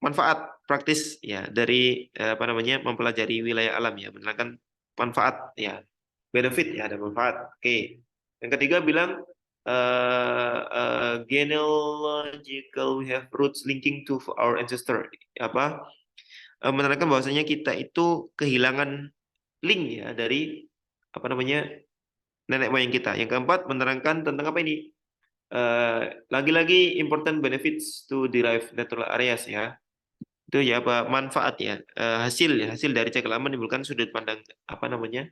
manfaat praktis ya dari apa namanya mempelajari wilayah alam ya, menerangkan manfaat ya, benefit ya, ada manfaat. Oke. Yang ketiga bilang genealogical we have roots linking to our ancestor, apa menerangkan bahwasanya kita itu kehilangan link ya dari apa namanya nenek moyang kita. Yang keempat menerangkan tentang apa ini, lagi-lagi important benefits to derive natural areas ya, itu ya apa manfaat ya, hasil dari cagar alam menimbulkan sudut pandang apa namanya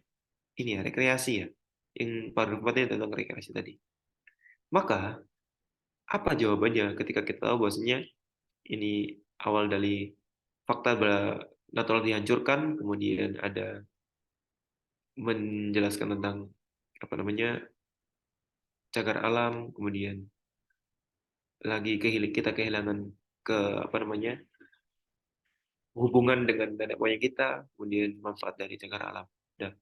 ini ya, rekreasi ya, yang paragraf tentang rekreasi tadi. Maka apa jawabannya ketika kita tahu bahwasanya ini awal dari fakta natural dihancurkan, kemudian ada menjelaskan tentang apa namanya cagar alam, kemudian lagi kita kehilangan ke apa namanya hubungan dengan nenek moyang kita, kemudian manfaat dari cagar alam. Nah,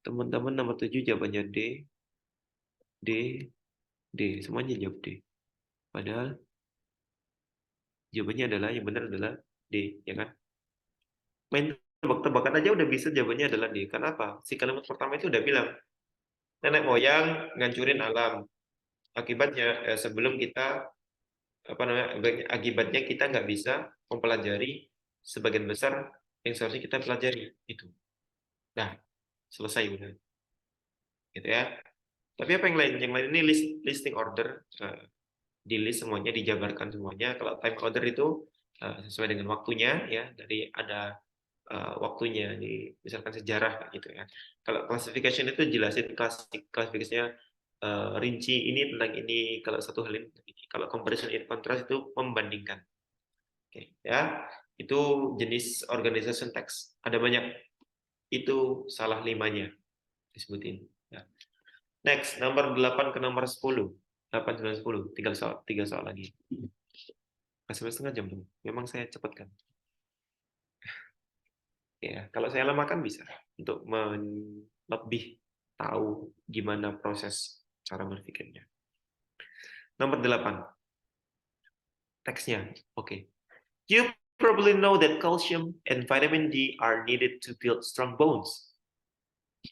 teman-teman nomor 7 jawabannya D, D, D, semuanya jawab D. Padahal jawabannya adalah yang benar adalah D, ya kan? Main tebak-tebakan aja udah bisa jawabannya adalah D. Kenapa? Si kalimat pertama itu udah bilang nenek moyang ngancurin alam. Akibatnya sebelum kita apa namanya akibatnya kita nggak bisa mempelajari sebagian besar yang seharusnya kita pelajari itu. Nah, selesai udah. Gitu ya. Tapi apa yang lain? Yang lain ini listing order, di list semuanya, dijabarkan semuanya. Kalau time order itu sesuai dengan waktunya ya, dari ada waktunya di misalkan sejarah gitu ya. Kalau classification itu jelasin klasifikasinya rinci ini tentang ini, kalau satu hal ini tentang ini. Kalau comparison in contrast itu membandingkan. Oke, ya. Itu jenis organization text. Ada banyak. Itu salah 5-nya disebutin. Ya. Next, nomor 8 ke nomor 10. 8, 9, 10. Tinggal 3 soal lagi. Masih setengah jam tuh. Memang saya cepatkan. Ya, kalau saya lamakan bisa untuk lebih tahu gimana proses cara berpikirnya. Nomor 8. Teksnya. Oke. You probably know that calcium and vitamin D are needed to build strong bones.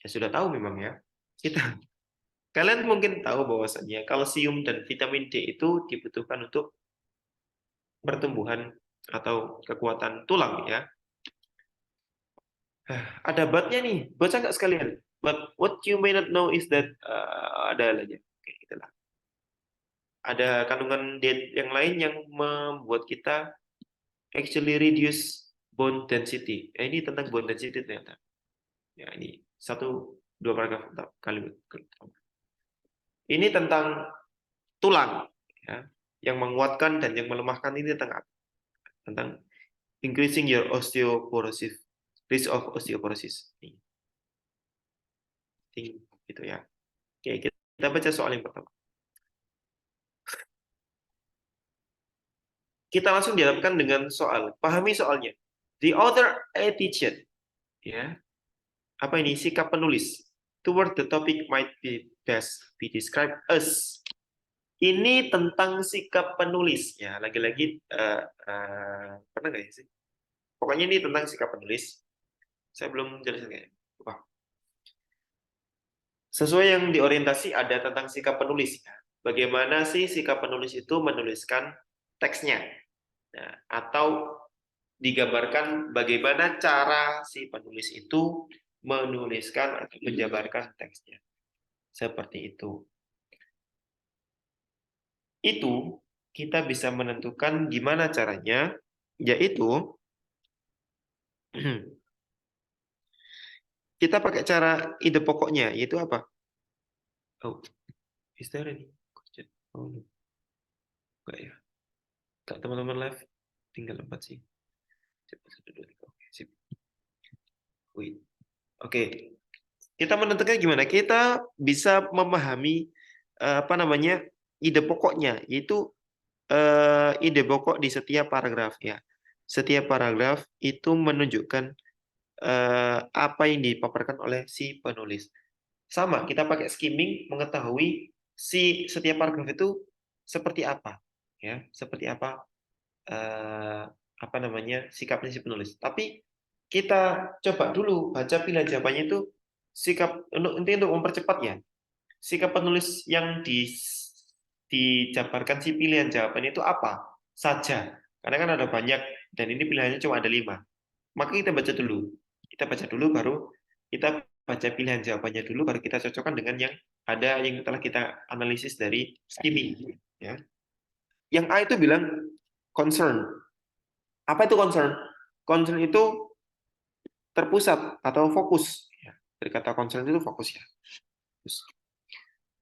Ya sudah tahu memang ya. Kalian mungkin tahu bahwasanya kalsium dan vitamin D itu dibutuhkan untuk pertumbuhan atau kekuatan tulang ya. Ada but-nya nih, baca nggak sekalian? But what you may not know is that ada aja. Oke, gitulah. Ada kandungan diet yang lain yang membuat kita actually reduce bone density. Ini tentang bone density ternyata. Ya, ini 1-2 paragraf kali. Ini tentang tulang, ya, yang menguatkan dan yang melemahkan ini tentang increasing your osteoporosis, risk of osteoporosis. Gitu ya. Oke, kita baca soal yang pertama. Kita langsung dihadapkan dengan soal. Pahami soalnya. The author attitude, ya. Apa ini? Sikap penulis toward the topic might be best be described as. Ini tentang sikap penulis, ya. Lagi-lagi pernah nggak sih? Pokoknya ini tentang sikap penulis. Saya belum jelasin kayaknya. Wah. Sesuai yang diorientasi ada tentang sikap penulis. Bagaimana sih sikap penulis itu menuliskan teksnya? Nah, atau digambarkan bagaimana cara si penulis itu menuliskan atau menjabarkan teksnya. Seperti itu. Itu kita bisa menentukan gimana caranya, yaitu kita pakai cara ide pokoknya, yaitu apa? Oh, is there any question? Oh, no. Enggak ya. Enggak, teman-teman live tinggal 4 sih. Coba 1, 2, 3. Oke, sip. Wait. Oke. Kita menentukan gimana? Kita bisa memahami apa namanya? Ide pokoknya, yaitu ide pokok di setiap paragraf ya. Setiap paragraf itu menunjukkan apa yang dipaparkan oleh si penulis. Sama, kita pakai skimming mengetahui si setiap paragraf itu seperti apa, ya, seperti apa namanya sikapnya si penulis. Tapi kita coba dulu baca pilihan jawabannya itu sikap untuk mempercepat ya. Sikap penulis yang dijabarkan si pilihan jawabannya itu apa saja. Karena kan ada banyak dan ini pilihannya cuma ada 5. Maka kita baca dulu. Kita baca dulu baru kita baca pilihan jawabannya dulu baru kita cocokkan dengan yang ada yang telah kita analisis dari skimming ya. Yang A itu bilang concern. Apa itu concern? Concern itu terpusat atau fokus. Dari kata concern itu fokus ya.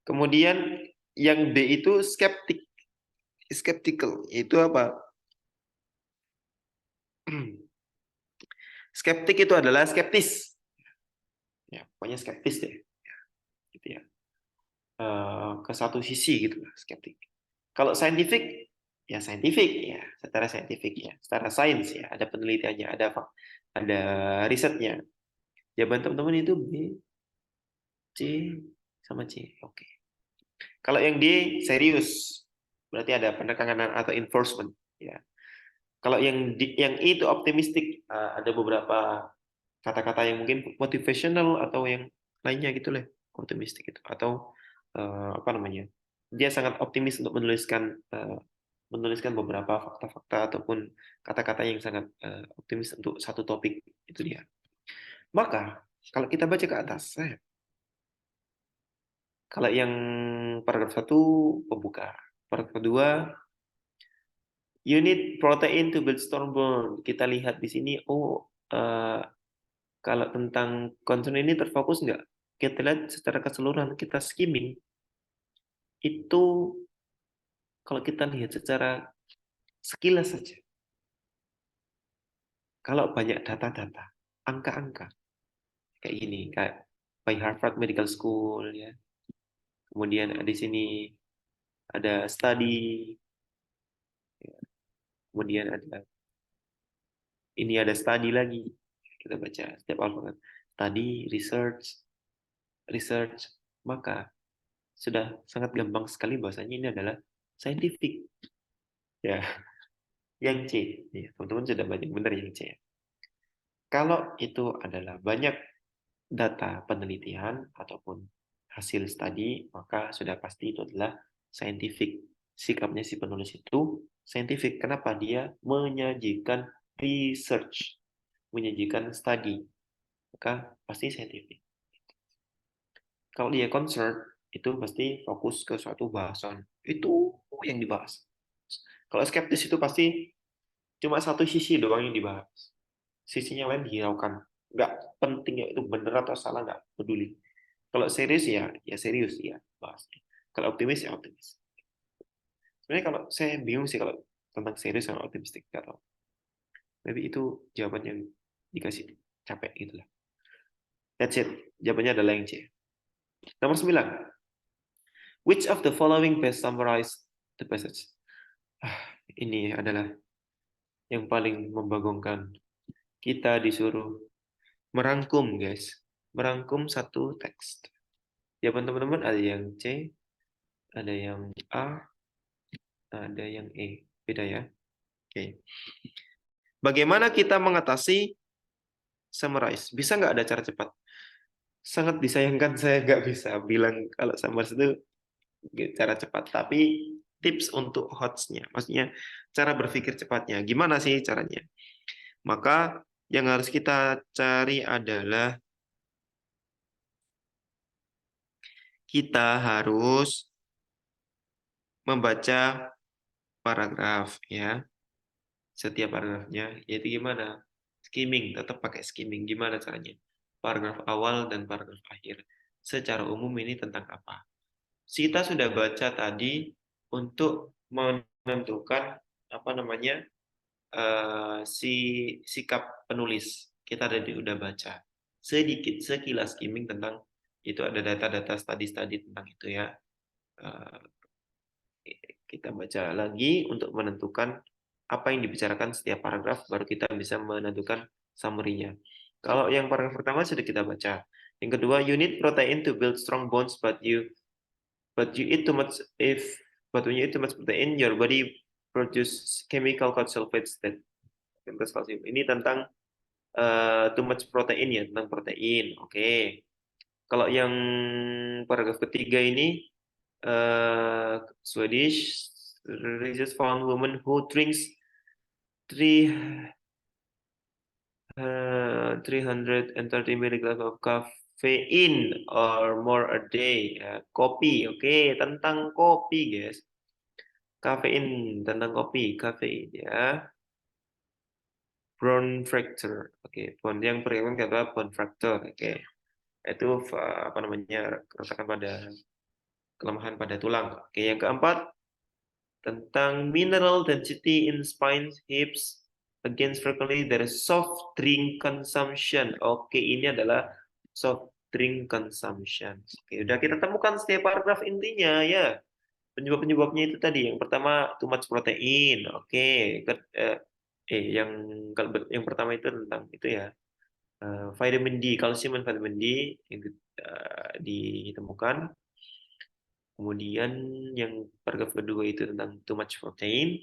Kemudian yang B itu skeptical. Itu apa? Skeptik itu adalah skeptis. Ya, pokoknya skeptis deh. Gitu ya. Ke satu sisi gitu skeptik. Kalau scientific ya scientific ya, secara scientific ya, secara sains ya, ada penelitiannya, ada risetnya. Jawaban teman-teman itu B, C, sama C. Oke. Kalau yang D serius, berarti ada penekanan atau enforcement ya. Kalau yang E itu optimistik, ada beberapa kata-kata yang mungkin motivational atau yang lainnya gitu lah, optimistik itu atau apa namanya? Dia sangat optimis untuk menuliskan beberapa fakta-fakta ataupun kata-kata yang sangat optimis untuk satu topik itu dia. Maka kalau kita baca ke atas, kalau yang paragraf 1 pembuka, paragraf 2 you need protein to build strong bone. Kita lihat di sini, kalau tentang concern ini terfokus nggak? Kita lihat secara keseluruhan, kita skimming. itu kalau kita lihat secara sekilas saja, kalau banyak data-data, angka-angka, kayak gini, kayak by Harvard Medical School, ya. Kemudian di sini ada study, ya. Kemudian ini ada study lagi, kita baca setiap alfabet, study, research, maka sudah sangat gampang sekali bahwasanya ini adalah scientific, ya. Yang C, ya, teman-teman sudah banyak benar yang C. Kalau itu adalah banyak data penelitian ataupun hasil studi, maka sudah pasti itu adalah scientific. Sikapnya si penulis itu scientific. Kenapa? Dia menyajikan research, menyajikan studi, maka pasti scientific. Kalau dia concern, itu pasti fokus ke suatu bahasan. Itu yang dibahas. Kalau skeptis itu pasti cuma satu sisi doang yang dibahas. Sisinya lain dihiraukan. Nggak penting ya itu benar atau salah, nggak peduli. Kalau serius ya serius ya bahas. Kalau optimis ya optimis. Sebenarnya kalau saya bingung sih kalau tentang serius sama optimistik, nggak tahu. Tapi itu jawaban yang dikasih capek gitu lah. That's it. Jawabannya adalah yang C. Nomor 9. Which of the following best summarize the passage? Ini adalah yang paling membagongkan. Kita disuruh merangkum, guys. Merangkum satu teks. Jawaban teman-teman ada yang C, ada yang A, ada yang E. Beda ya. Oke. Bagaimana kita mengatasi summarize? Bisa nggak ada cara cepat? Sangat disayangkan saya nggak bisa bilang kalau summarize itu cara cepat. Tapi tips untuk HOTS-nya, maksudnya cara berpikir cepatnya. Gimana sih caranya? Maka yang harus kita cari adalah kita harus membaca paragraf ya. Setiap paragrafnya, yaitu gimana? Skimming, tetap pakai skimming. Gimana caranya? Paragraf awal dan paragraf akhir. Secara umum ini tentang apa? Kita sudah baca tadi untuk menentukan apa namanya si sikap penulis. Kita tadi udah baca sedikit sekilas skimming tentang itu, ada data-data studi-studi tentang itu ya. Kita baca lagi untuk menentukan apa yang dibicarakan setiap paragraf, baru kita bisa menentukan summary-nya. Kalau yang paragraf pertama sudah kita baca. Yang kedua, you need protein to build strong bonds, but you eat too much but when you eat too much protein, your body produce chemical called sulfates that calcium. Ini tentang too much protein ya, tentang protein. Oke. Kalau yang paragraf ketiga ini Swedish research found women who drinks 330 milligrams of caffeine or more a day. Ya, kopi, oke, tentang kopi, guys. Kafein, tentang kopi, kafein ya. Bone fracture, oke. Bone yang berkaitan kata bone fracture, oke. Itu apa namanya, kerusakan pada kelemahan pada tulang. Oke, yang keempat tentang mineral density in spines, hips, against frequently there is soft drink consumption. Oke, ini adalah soft drink consumption. Oke, udah kita temukan setiap paragraf intinya ya. Penyebab-penyebabnya itu tadi. Yang pertama too much protein. Oke, yang pertama itu tentang itu ya. Vitamin D, kalsium dan vitamin D yang ditemukan. Kemudian yang paragraf kedua itu tentang too much protein,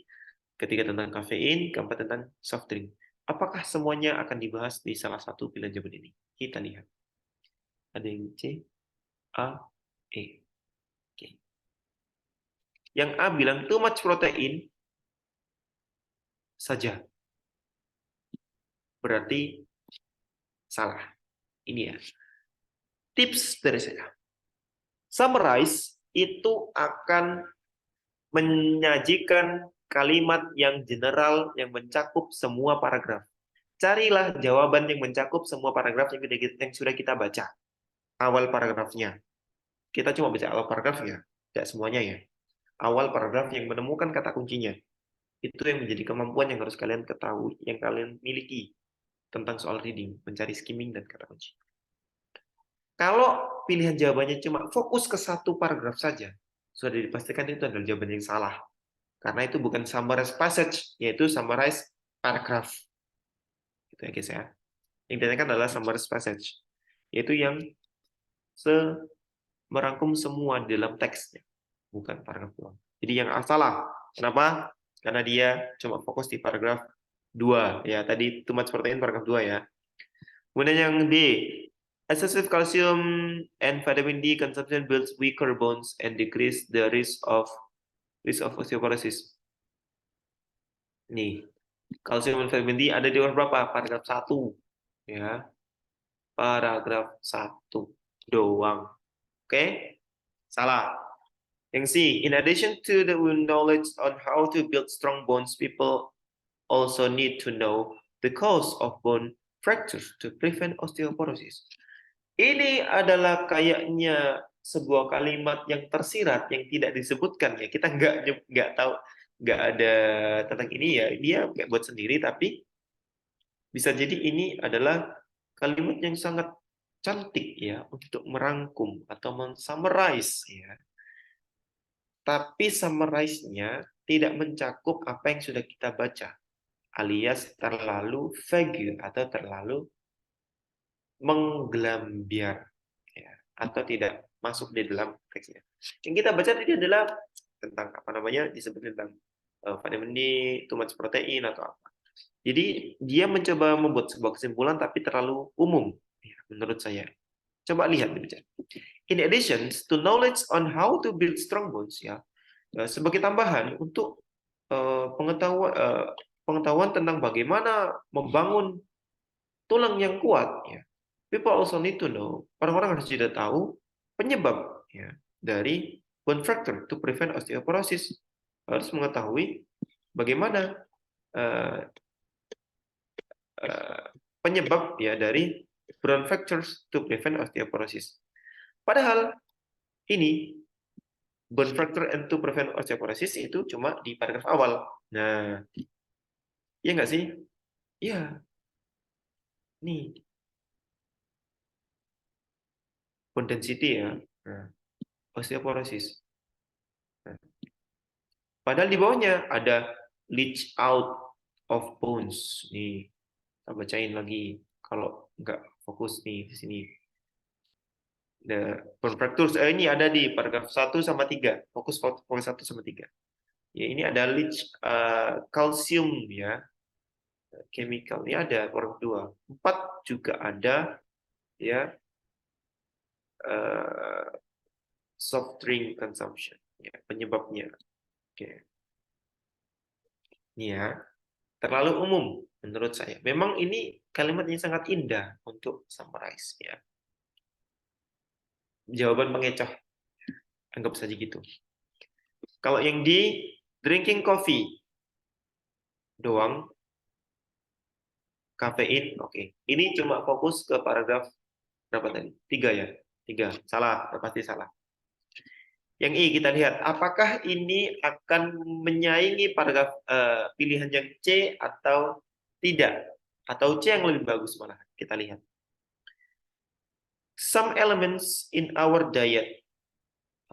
ketiga tentang kafein, keempat tentang soft drink. Apakah semuanya akan dibahas di salah satu pilihan jawaban ini? Kita lihat. Ada yang C, A, E. Oke. Yang A bilang too much protein saja. Berarti salah. Ini ya. Tips dari saya. Summarize itu akan menyajikan kalimat yang general yang mencakup semua paragraf. Carilah jawaban yang mencakup semua paragraf yang sudah kita baca. Awal paragrafnya. Kita cuma baca awal paragrafnya. Tidak semuanya ya. Awal paragraf yang menemukan kata kuncinya. Itu yang menjadi kemampuan yang harus kalian ketahui, yang kalian miliki tentang soal reading, mencari skimming dan kata kunci. Kalau pilihan jawabannya cuma fokus ke satu paragraf saja, sudah dipastikan itu adalah jawaban yang salah. Karena itu bukan summarize passage, yaitu summarize paragraph. Itu ya guys ya. Yang ditanyakan adalah summarize passage, yaitu yang merangkum semua di dalam teksnya, bukan paragraf doang. Jadi yang salah. Kenapa? Karena dia cuma fokus di paragraf 2. Ya, tadi too much protein paragraf 2 ya. Kemudian yang D, excessive calcium and vitamin D consumption builds weaker bones and decrease the risk of osteoporosis. Nih, kalsium dan vitamin D ada di nomor berapa? Paragraf 1. Ya. Paragraf 1 doang. Oke? Salah. Yang C, in addition to the knowledge on how to build strong bones, people also need to know the cause of bone fractures to prevent osteoporosis. Ini adalah kayaknya sebuah kalimat yang tersirat yang tidak disebutkan ya. Kita nggak tahu, nggak ada tentang ini ya. Dia kayak buat sendiri, tapi bisa jadi ini adalah kalimat yang sangat cantik ya untuk merangkum atau men-summarize ya. Tapi summarize-nya tidak mencakup apa yang sudah kita baca, alias terlalu vague atau terlalu menggelambiar ya, atau tidak masuk di dalam teksnya. Yang kita baca tadi adalah tentang apa namanya, disebut tentang vitamin D, too much protein atau apa. Jadi dia mencoba membuat sebuah kesimpulan tapi terlalu umum ya, menurut saya. Coba lihat dibaca. In addition to knowledge on how to build strong bones ya, sebagai tambahan untuk pengetahuan tentang bagaimana membangun tulang yang kuat ya. People also need to know, orang-orang harus juga tahu penyebab ya dari bone fracture to prevent osteoporosis. Harus mengetahui bagaimana penyebab ya dari bone fractures to prevent osteoporosis. Padahal ini bone fracture and to prevent osteoporosis itu cuma di paragraf awal. Nah, iya nggak sih? Iya. Nih, bone density ya. Nah, osteoporosis. Nah, padahal di bawahnya ada leach out of bones. Nih, kita bacain lagi. Kalau nggak fokus nih di sini. The bone fractures ini ada di paragraf 1 sama 3. Fokus 1 sama 3. Ya, ini ada leach calcium ya. Chemical ini ada paragraf 2. 4 juga ada ya, soft drink consumption ya, penyebabnya. Oke. Ini ya, terlalu umum menurut saya. Memang ini kalimatnya sangat indah untuk summarize ya. Jawaban pengecoh, anggap saja gitu. Kalau yang di drinking coffee doang, kafein, oke. Ini cuma fokus ke paragraf berapa tadi? 3 ya? 3. Salah, pasti salah. Yang I kita lihat, apakah ini akan menyaingi paragraf pilihan yang C atau tidak? Atau C yang lebih bagus malah? Kita lihat. Some elements in our diet.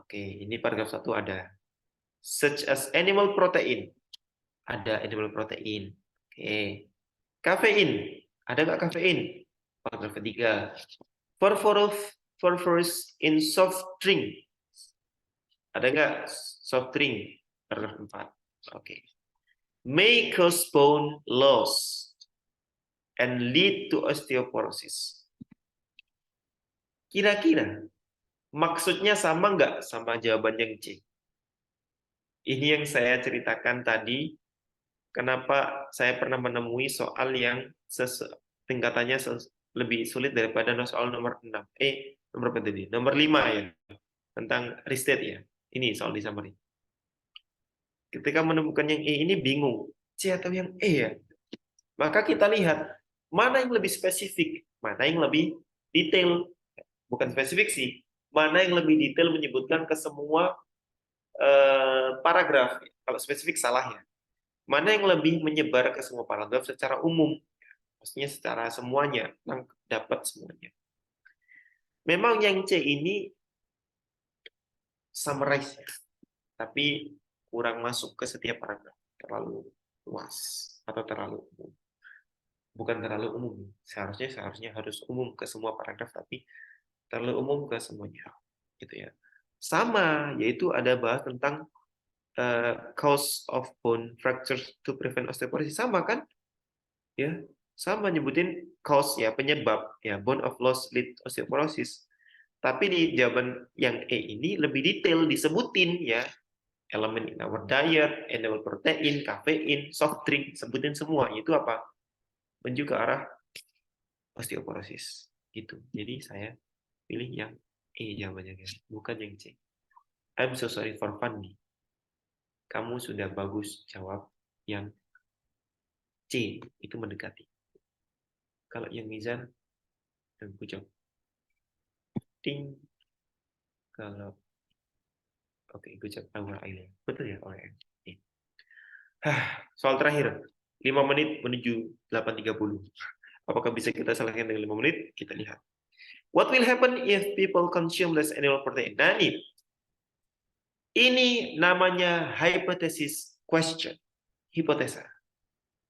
Oke, ini paragraf 1 ada. Such as animal protein. Ada animal protein. Oke. Kafein. Ada nggak kafein? Paragraf 3. Phosphorus in soft drink. Ada nggak soft drink? Paragraf 4. Oke. May cause bone loss and lead to osteoporosis. Kira-kira maksudnya sama nggak sama jawaban yang C? Ini yang saya ceritakan tadi, kenapa saya pernah menemui soal yang tingkatannya lebih sulit daripada soal nomor 6. Nomor berapa tadi? Nomor 5 ya, tentang restate ya. Ini soal di summary. Ketika menemukan yang E ini bingung, C atau yang E ya? Maka kita lihat, mana yang lebih spesifik, mana yang lebih detail. Bukan spesifik sih, mana yang lebih detail menyebutkan ke semua paragraf, kalau spesifik salah ya. Mana yang lebih menyebar ke semua paragraf secara umum? Maksudnya secara semuanya, dapat semuanya. Memang yang C ini summarize ya, tapi kurang masuk ke setiap paragraf, terlalu luas atau terlalu umum. Bukan terlalu umum, seharusnya harus umum ke semua paragraf, tapi terlalu umum ke semuanya, gitu ya. Sama, yaitu ada bahas tentang cause of bone fracture to prevent osteoporosis, sama kan? Ya, sama nyebutin cause ya, penyebab ya, bone of loss lead osteoporosis. Tapi di jawaban yang E ini lebih detail disebutin ya, elemen in our diet, animal protein, kafein, soft drink, sebutin semua. Itu apa? Menuju ke arah osteoporosis. Gitu. Jadi saya pilih yang E jawabannya, bukan yang C. I'm so sorry for Fandi. Kamu sudah bagus jawab yang C, itu mendekati. Kalau yang Mizan, dan Pucok. Ting. Kalau oke, gue cek our island. Betul ya, OEM. Soal terakhir. 5 menit menuju 8.30. Apakah bisa kita selesaikan dengan 5 menit? Kita lihat. What will happen if people consume less animal protein? Nah, ini namanya hypothesis question. Hipotesa.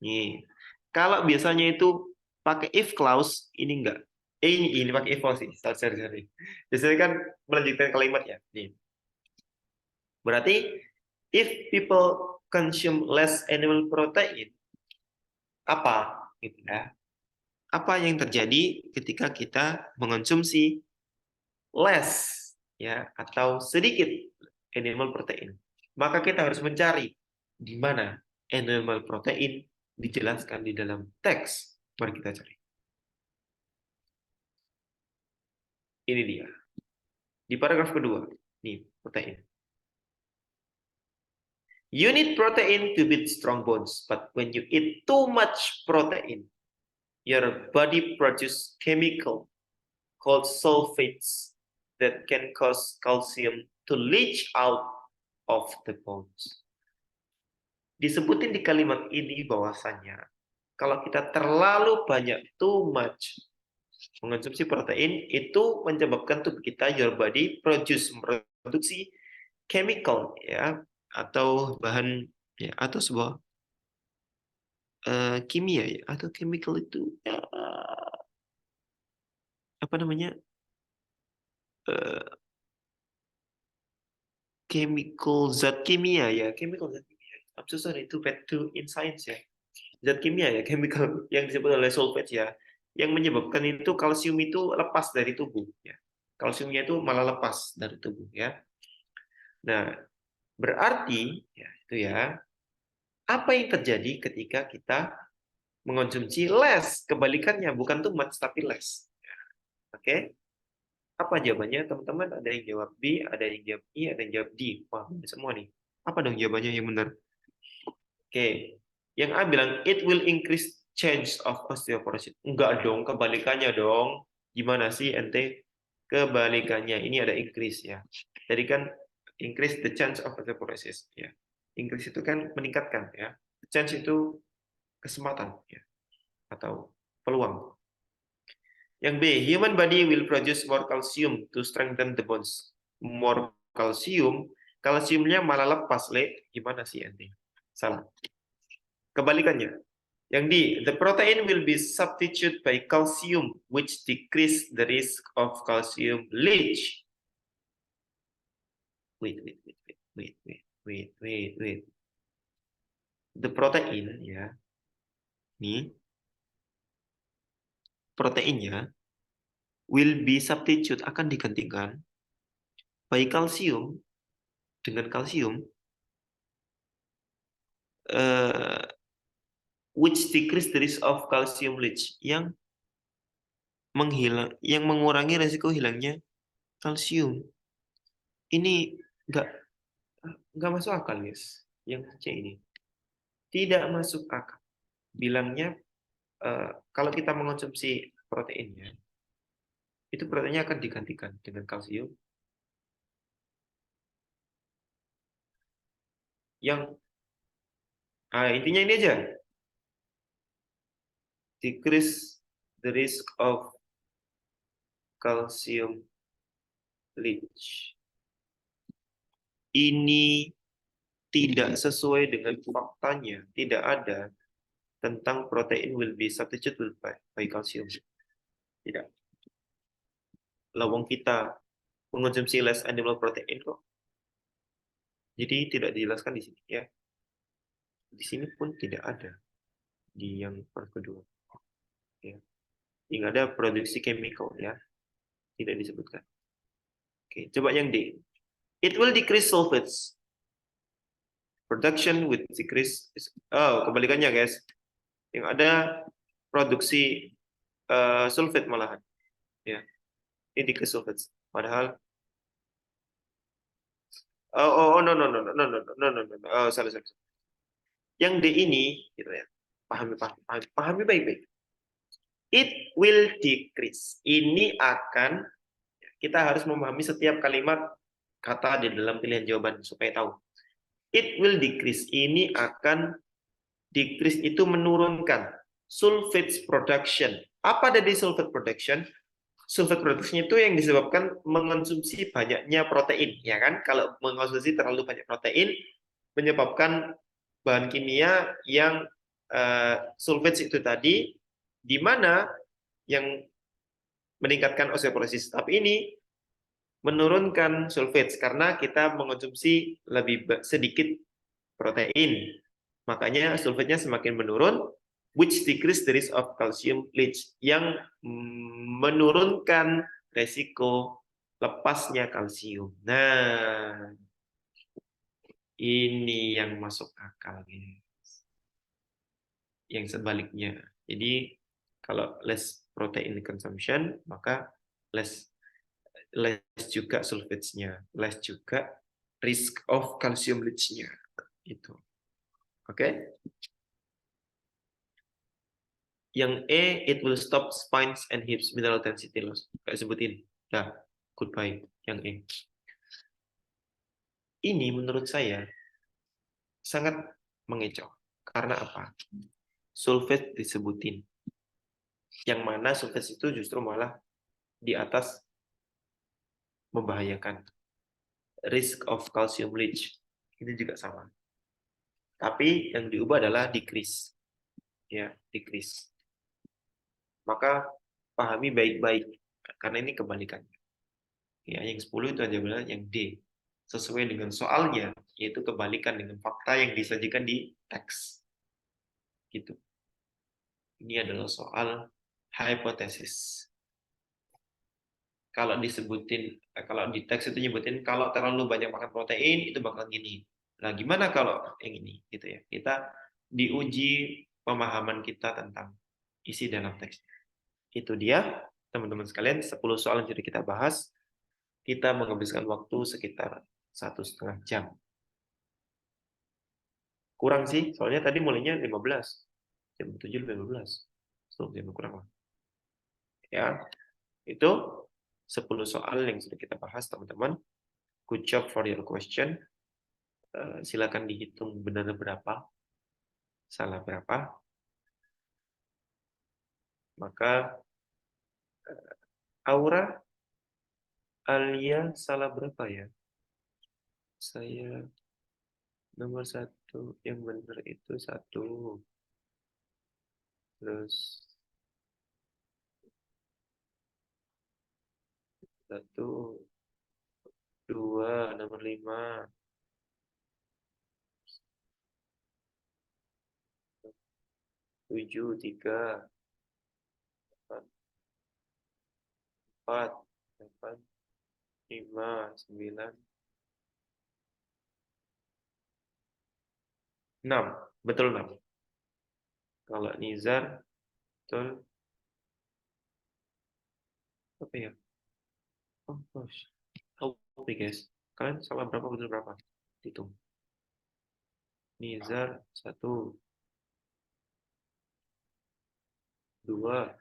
Nih. Kalau biasanya itu pakai if clause, ini enggak. Ini pakai if clause sih. Sorry. Biasanya kan melanjutkan kalimat ya. Nih. Berarti if people consume less animal protein, apa gitu ya? Apa yang terjadi ketika kita mengonsumsi less ya atau sedikit animal protein? Maka kita harus mencari di mana animal protein dijelaskan di dalam teks. Mari kita cari. Ini dia. Di paragraf kedua. Nih, protein. You need protein to build strong bones, but when you eat too much protein, your body produces chemical called sulfates that can cause calcium to leach out of the bones. Disebutin di kalimat ini bahwasannya kalau kita terlalu banyak, too much, mengonsumsi protein, itu menyebabkan tubuh kita, your body, memproduksi chemical ya, atau bahan ya, atau sebuah kimia ya, atau chemical itu ya, apa namanya, chemical zat kimia ya, chemical zat kimia. I'm so sorry to bad to in science ya, zat kimia ya, chemical yang disebut oleh sulfate ya, yang menyebabkan itu kalsium itu lepas dari tubuh ya, kalsiumnya itu malah lepas dari tubuh ya. Nah, berarti ya itu ya, apa yang terjadi ketika kita mengonsumsi less, kebalikannya bukan too much tapi less. Oke, apa jawabannya teman-teman? Ada yang jawab B, ada yang jawab I, ada yang jawab D. Wah, semua nih. Apa dong jawabannya yang benar? Oke, yang A bilang it will increase chance of osteoporosis. Enggak dong, kebalikannya dong. Gimana sih ente? Kebalikannya, ini ada increase ya. Jadi kan increase the chance of osteoporosis ya. Increase itu kan meningkatkan ya. Chance itu kesempatan ya, atau peluang. Yang B, human body will produce more calcium to strengthen the bones. More calcium, kalsiumnya malah lepas, Le. Gimana sih ente? Salah. Kebalikannya. Yang D, the protein will be substituted by calcium, which decrease the risk of calcium leach. Wait. The protein ya, nih, proteinnya will be substitute, akan digantikan by calcium, dengan kalsium, which decrease the risk of calcium leach, yang mengurangi resiko hilangnya kalsium. Ini nggak masuk akal, guys. Yang C ini tidak masuk akal. Bilangnya kalau kita mengonsumsi proteinnya, itu proteinnya akan digantikan dengan kalsium. Yang intinya ini aja. Decrease the risk of calcium leach. Ini tidak sesuai dengan faktanya, tidak ada tentang protein will be substituted by calcium. Tidak. Lawang kita mengonsumsi less animal protein kok. Jadi tidak dijelaskan di sini ya. Di sini pun tidak ada di yang part kedua. Ya. Yang ada produksi chemical ya, tidak disebutkan. Oke, coba yang D. It will decrease sulfates. Production with decrease. Oh, kebalikannya guys. Yang ada produksi sulfat malahan. Ya, ini decrease sulfates. Padahal no no no no no no no no no. Oh, salah salah. Yang D ini gitu ya. Pahami baik-baik. It will decrease. Ini akan, kita harus memahami setiap kalimat kata di dalam pilihan jawaban supaya tahu. It will decrease. Ini akan decrease itu menurunkan sulfates production. Apa dari sulfate production? Sulfate production itu yang disebabkan mengonsumsi banyaknya protein, ya kan? Kalau mengonsumsi terlalu banyak protein menyebabkan bahan kimia yang sulfates itu tadi, di mana yang meningkatkan osteoporosis. Tapi ini menurunkan sulfates karena kita mengonsumsi lebih sedikit protein. Makanya sulfatnya semakin menurun, which decrease the risk of calcium leach, yang menurunkan resiko lepasnya kalsium. Nah, ini yang masuk akal, guys. Yang sebaliknya. Jadi kalau less protein consumption, maka less juga sulfates-nya, less juga risk of calcium leach-nya. Itu. Oke? Yang E, it will stop spines and hips mineral density loss. Kayak sebutin. Nah, goodbye. Yang E. Ini menurut saya sangat mengecoh. Karena apa? Sulfate disebutin. Yang mana sulfate itu justru malah di atas membahayakan. Risk of calcium leach. Ini juga sama. Tapi yang diubah adalah decrease. Ya, decrease. Maka pahami baik-baik. Karena ini kebalikannya. Ya, yang 10 itu aja benar, yang D. Sesuai dengan soalnya, yaitu kebalikan dengan fakta yang disajikan di teks. Gitu. Ini adalah soal hipotesis. Kalau disebutin, kalau di teks itu nyebutin kalau terlalu banyak makan protein itu bakal gini. Nah, gimana kalau yang ini gitu ya? Kita diuji pemahaman kita tentang isi dalam teks. Itu dia, teman-teman sekalian, 10 soal yang sudah kita bahas. Kita menghabiskan waktu sekitar 1,5 jam. Kurang sih, soalnya tadi mulainya 15. Jam 7 lebih 15. 10 jam kurang lah. Ya, itu 10 soal yang sudah kita bahas, teman-teman. Good job for your question. Silakan dihitung benar berapa, salah berapa. Maka Aura, Alia salah berapa ya? Saya nomor 1, yang benar itu 1. Terus 1, 2, nomor 5. 7, 3. 4, 8, 5, 9, 6. Betul 6. Kalau Nizar, betul. Apa ya? Oh, gosh. Oke, guys. Kalian salah berapa, betul berapa? Hitung. Nizar, 1, 2,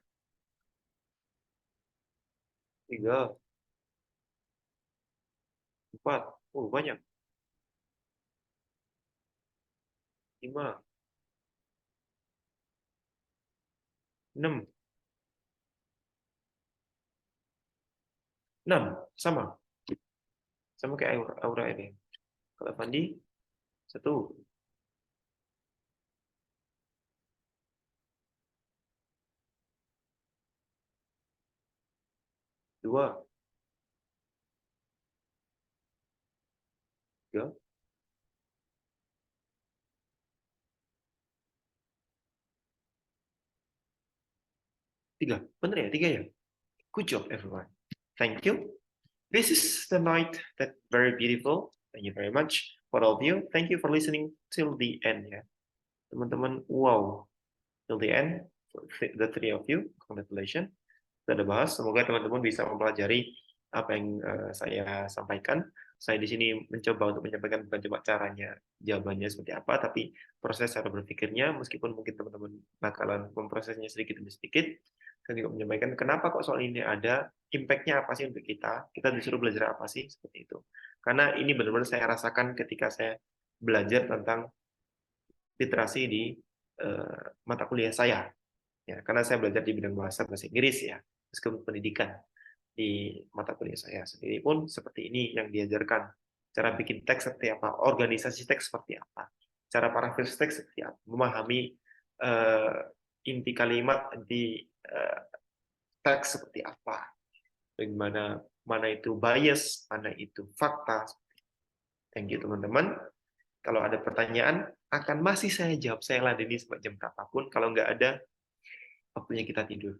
3, 4. Oh, banyak. 5, 6, 6, sama kayak Aura ini. Kalau Fandi 1, 2, 3, tiga. Bener ya, 3 ya? Good job everyone. Thank you. This is the night that very beautiful. Thank you very much for all of you. Thank you for listening till the end ya. Teman-teman, wow. Till the end, the 3 of you, congratulations. Kita udah bahas, semoga teman-teman bisa mempelajari apa yang saya sampaikan. Saya di sini mencoba untuk menyampaikan bukan cuma caranya, jawabannya seperti apa, tapi proses cara berpikirnya, meskipun mungkin teman-teman bakalan memprosesnya sedikit demi sedikit. Saya juga menyampaikan kenapa kok soal ini ada, impact-nya apa sih untuk kita disuruh belajar apa sih, seperti itu. Karena ini benar-benar saya rasakan ketika saya belajar tentang literasi di mata kuliah saya. Ya, karena saya belajar di bidang bahasa Inggris ya, meskipun pendidikan di mata kuliah saya sendiri pun seperti ini yang diajarkan. Cara bikin teks seperti apa, organisasi teks seperti apa, cara paraphrase teks seperti apa, memahami inti kalimat, inti teks seperti apa, bagaimana mana itu bias, mana itu fakta. Thank you teman-teman. Kalau ada pertanyaan, akan masih saya jawab. Saya ladeni sampai jam berapapun. Kalau nggak ada, waktunya kita tidur.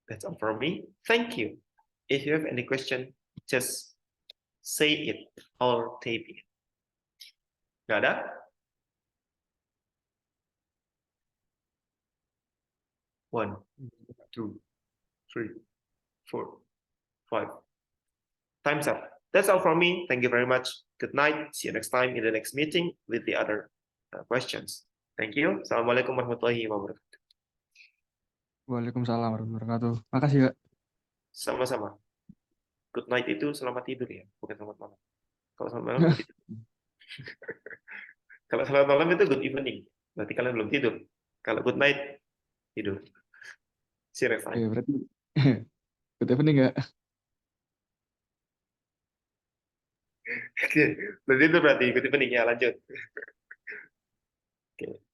That's all from me. Thank you. If you have any question, just say it or tape it. Nggak ada? One, 2, 3, 4, 5. Time's up. That's all from me. Thank you very much. Good night. See you next time in the next meeting with the other questions. Thank you. Assalamualaikum warahmatullahi wabarakatuh. Waalaikumsalam warahmatullahi wabarakatuh. Makasih, Kak. Sama-sama. Good night itu selamat tidur ya, bukan selamat malam. Kalau selamat malam good tidur. Kalau selamat malam itu good evening. Berarti kalian belum tidur. Kalau good night, tidur. See you next time. Oke, berarti good evening, Kak. Oke, belum tidur berarti good evening ya, lanjut. Oke.